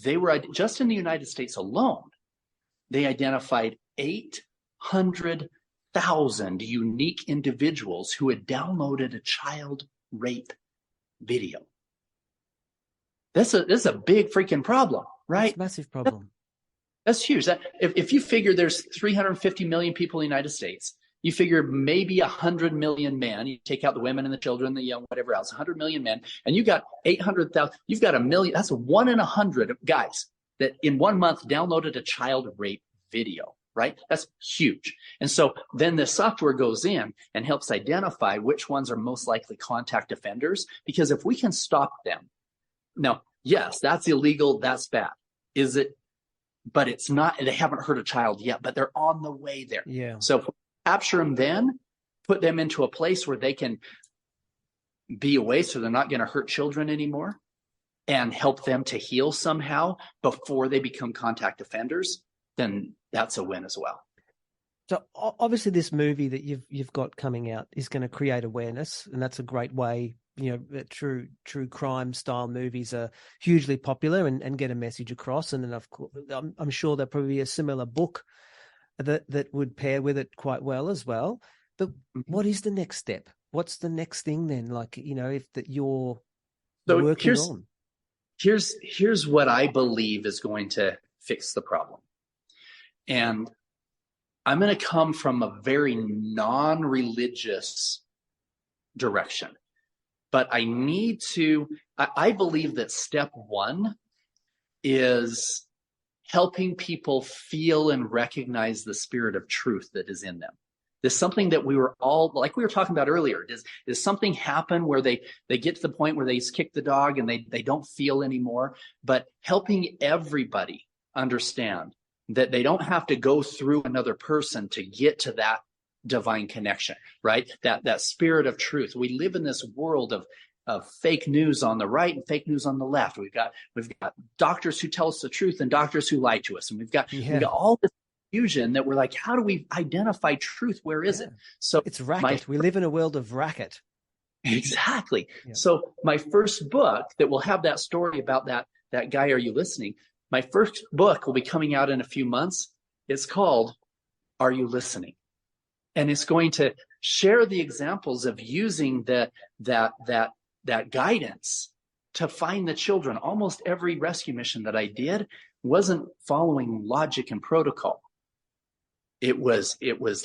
they were, just in the United States alone, they identified 800,000 unique individuals who had downloaded a child rape video. This is a big freaking problem, right? It's a massive problem. That's huge. If you figure there's 350 million people in the United States, you figure maybe 100 million men, you take out the women and the children, the young, whatever else, 100 million men, and you got 800,000, you've got a million, that's 1 in 100 guys that in 1 month downloaded a child rape video, right? That's huge. And so then the software goes in and helps identify which ones are most likely contact offenders, because if we can stop them, now, yes, that's illegal, that's bad. Is it? But it's not, they haven't hurt a child yet, but they're on the way there. Yeah. So if we capture them then, put them into a place where they can be away so they're not going to hurt children anymore, and help them to heal somehow before they become contact offenders, then that's a win as well. So obviously this movie that you've got coming out is going to create awareness, and that's a great way. You know, true crime style movies are hugely popular and get a message across. And then, of course, I'm sure there'll probably be a similar book that would pair with it quite well as well. But what is the next step? What's the next thing then? Like, you know, if that you're working on. Here's what I believe is going to fix the problem. And I'm going to come from a very non-religious direction. But I believe that step one is helping people feel and recognize the spirit of truth that is in them. There's something that we were all, like we were talking about earlier, does something happen where they get to the point where they kick the dog and they don't feel anymore, but helping everybody understand that they don't have to go through another person to get to that divine connection, right? That spirit of truth. We live in this world of fake news on the right and fake news on the left. We've got doctors who tell us the truth and doctors who lie to us. And we've got all this confusion that we're like, how do we identify truth? Where is it? So it's racket. We live in a world of racket. Exactly. Yeah. So my first book that will have that story about that guy, Are You Listening? My first book will be coming out in a few months. It's called Are You Listening? And it's going to share the examples of using that guidance to find the children. Almost every rescue mission that I did wasn't following logic and protocol. It was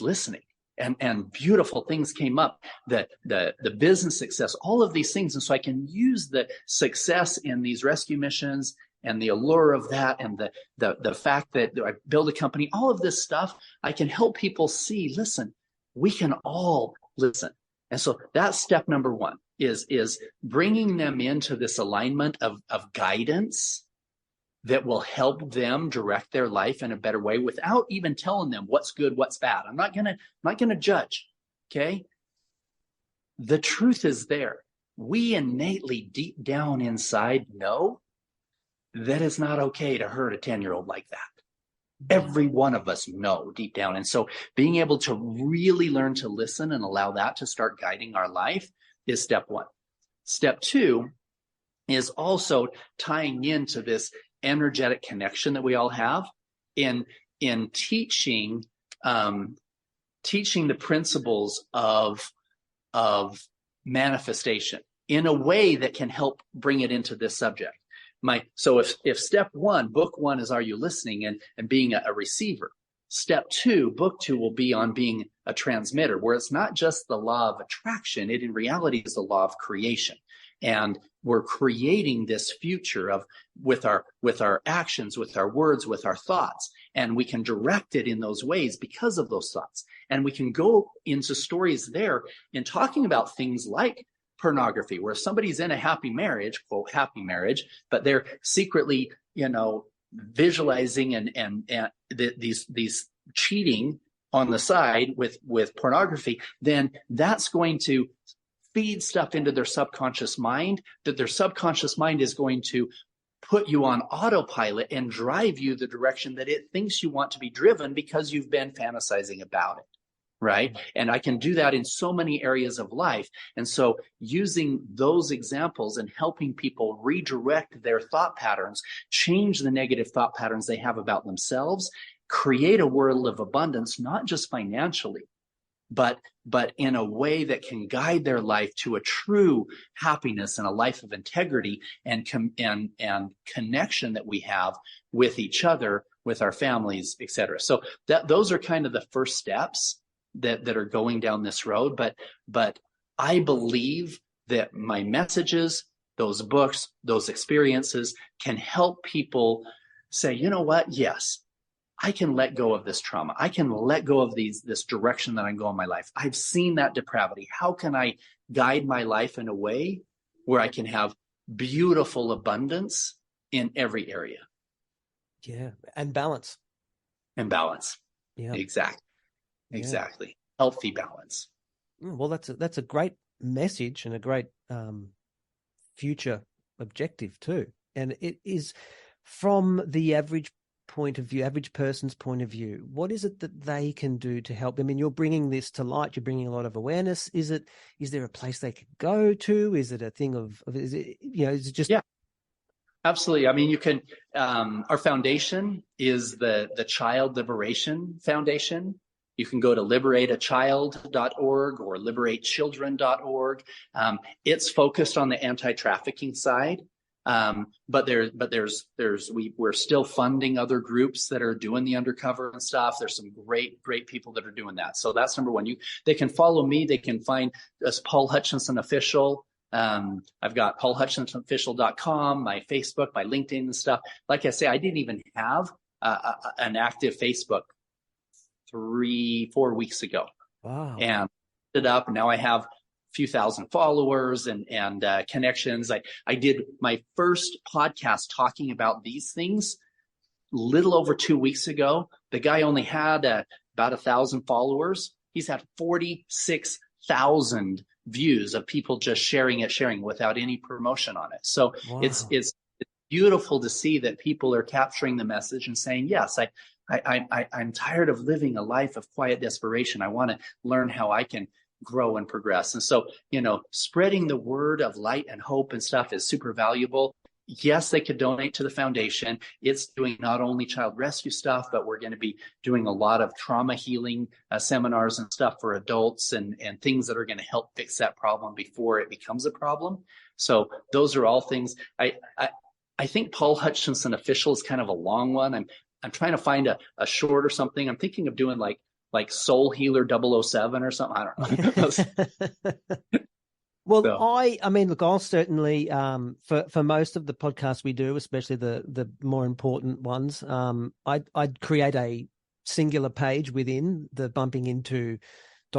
listening, and beautiful things came up. The business success, all of these things, and so I can use the success in these rescue missions and the allure of that, and the fact that I build a company, all of this stuff, I can help people see. Listen, we can all listen. And so that's step number one, is bringing them into this alignment of guidance that will help them direct their life in a better way without even telling them what's good, what's bad. I'm not gonna judge. Okay. The truth is there. We innately deep down inside know that it's not okay to hurt a 10-year-old like that. Every one of us know deep down. And so being able to really learn to listen and allow that to start guiding our life is step one. Step two is also tying into this energetic connection that we all have in teaching the principles of manifestation in a way that can help bring it into this subject. So if step one, book one, is Are You Listening, and being a receiver, step two, book two, will be on being a transmitter, where it's not just the law of attraction, it in reality is the law of creation. And we're creating this future of with our actions, with our words, with our thoughts. And we can direct it in those ways because of those thoughts. And we can go into stories there in talking about things like pornography, where somebody's in a happy marriage, quote, happy marriage, but they're secretly, visualizing and these cheating on the side with pornography, then that's going to feed stuff into their subconscious mind, that their subconscious mind is going to put you on autopilot and drive you the direction that it thinks you want to be driven because you've been fantasizing about it. Right. And I can do that in so many areas of life. And so using those examples and helping people redirect their thought patterns, change the negative thought patterns they have about themselves, create a world of abundance, not just financially, but in a way that can guide their life to a true happiness and a life of integrity and connection that we have with each other, with our families, et cetera. So those are kind of the first steps that are going down this road. But I believe that my messages, those books, those experiences can help people say, you know what? Yes, I can let go of this trauma. I can let go of this direction that I'm going in my life. I've seen that depravity. How can I guide my life in a way where I can have beautiful abundance in every area? Yeah. And balance. Yeah. Exactly. Healthy balance. Well, that's a great message and a great future objective too. And it is from the average person's point of view. What is it that they can do to help? I mean, you're bringing this to light. You're bringing a lot of awareness. Is there a place they could go to? Is it a thing is it just? Yeah. Absolutely. I mean, you can, our foundation is the Child Liberation Foundation. You can go to liberateachild.org or liberatechildren.org. It's focused on the anti-trafficking side. But we're still funding other groups that are doing the undercover and stuff. There's some great people that are doing that. So that's number one. They can follow me. They can find us Paul Hutchinson Official. I've got paulhutchinsonofficial.com, my Facebook, my LinkedIn and stuff. Like I say, I didn't even have an active Facebook 3-4 weeks ago. Wow. And it up. And now I have a few thousand followers and connections. I did my first podcast talking about these things little over 2 weeks ago. The guy only had about 1,000 followers. He's had 46,000 views of people just sharing without any promotion on it. So wow. It's beautiful to see that people are capturing the message and saying, yes, I'm tired of living a life of quiet desperation. I want to learn how I can grow and progress. And so, spreading the word of light and hope and stuff is super valuable. Yes, they could donate to the foundation. It's doing not only child rescue stuff, but we're going to be doing a lot of trauma healing seminars and stuff for adults and things that are going to help fix that problem before it becomes a problem. So those are all things. I think Paul Hutchinson Official is kind of a long one. I'm trying to find a short or something. I'm thinking of doing like Soul Healer 007 or something. I don't know. Well, so. I mean, look, I'll certainly, for most of the podcasts we do, especially the more important ones, I'd create a singular page within the bumpinginto.com.au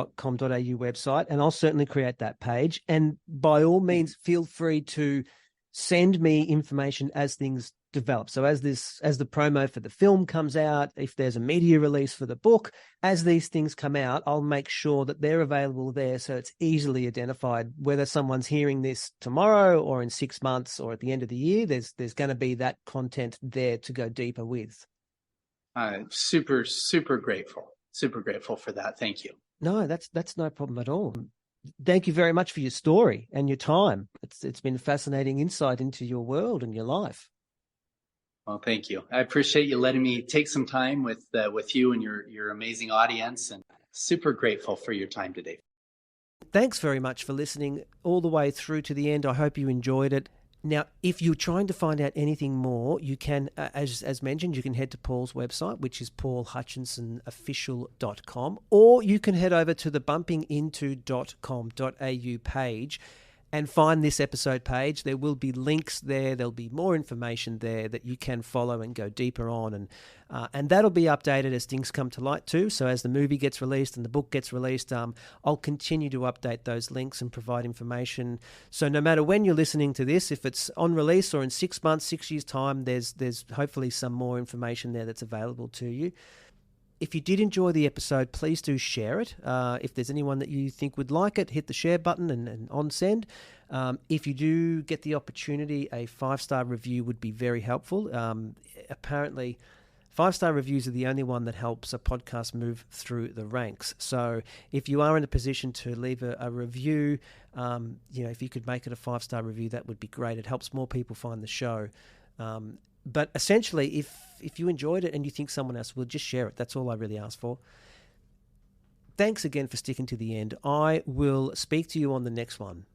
website, and I'll certainly create that page. And by all means, feel free to send me information as things develop. So as the promo for the film comes out, if there's a media release for the book, as these things come out, I'll make sure that they're available there so it's easily identified whether someone's hearing this tomorrow or in 6 months or at the end of the year. There's going to be that content there to go deeper with. Super grateful for that. Thank you. No, that's no problem at all. Thank you very much for your story and your time. It's been a fascinating insight into your world and your life. Well, thank you. I appreciate you letting me take some time with you and your amazing audience, and super grateful for your time today. Thanks very much for listening all the way through to the end. I hope you enjoyed it. Now, if you're trying to find out anything more, you can, as mentioned, you can head to Paul's website, which is paulhutchinsonofficial.com, or you can head over to the bumpinginto.com.au page. and find this episode page. There will be links there. There'll be more information there that you can follow and go deeper on. And that'll be updated as things come to light too. So as the movie gets released and the book gets released, I'll continue to update those links and provide information. So no matter when you're listening to this, if it's on release or in 6 months, 6 years' time, there's hopefully some more information there that's available to you. If you did enjoy the episode, please do share it. If there's anyone that you think would like it, hit the share button and on send. If you do get the opportunity, a 5-star review would be very helpful. Apparently, 5-star reviews are the only one that helps a podcast move through the ranks. So if you are in a position to leave a review, if you could make it a 5-star review, that would be great. It helps more people find the show. But essentially, if you enjoyed it and you think someone else will, just share it. That's all I really ask for. Thanks again for sticking to the end. I will speak to you on the next one.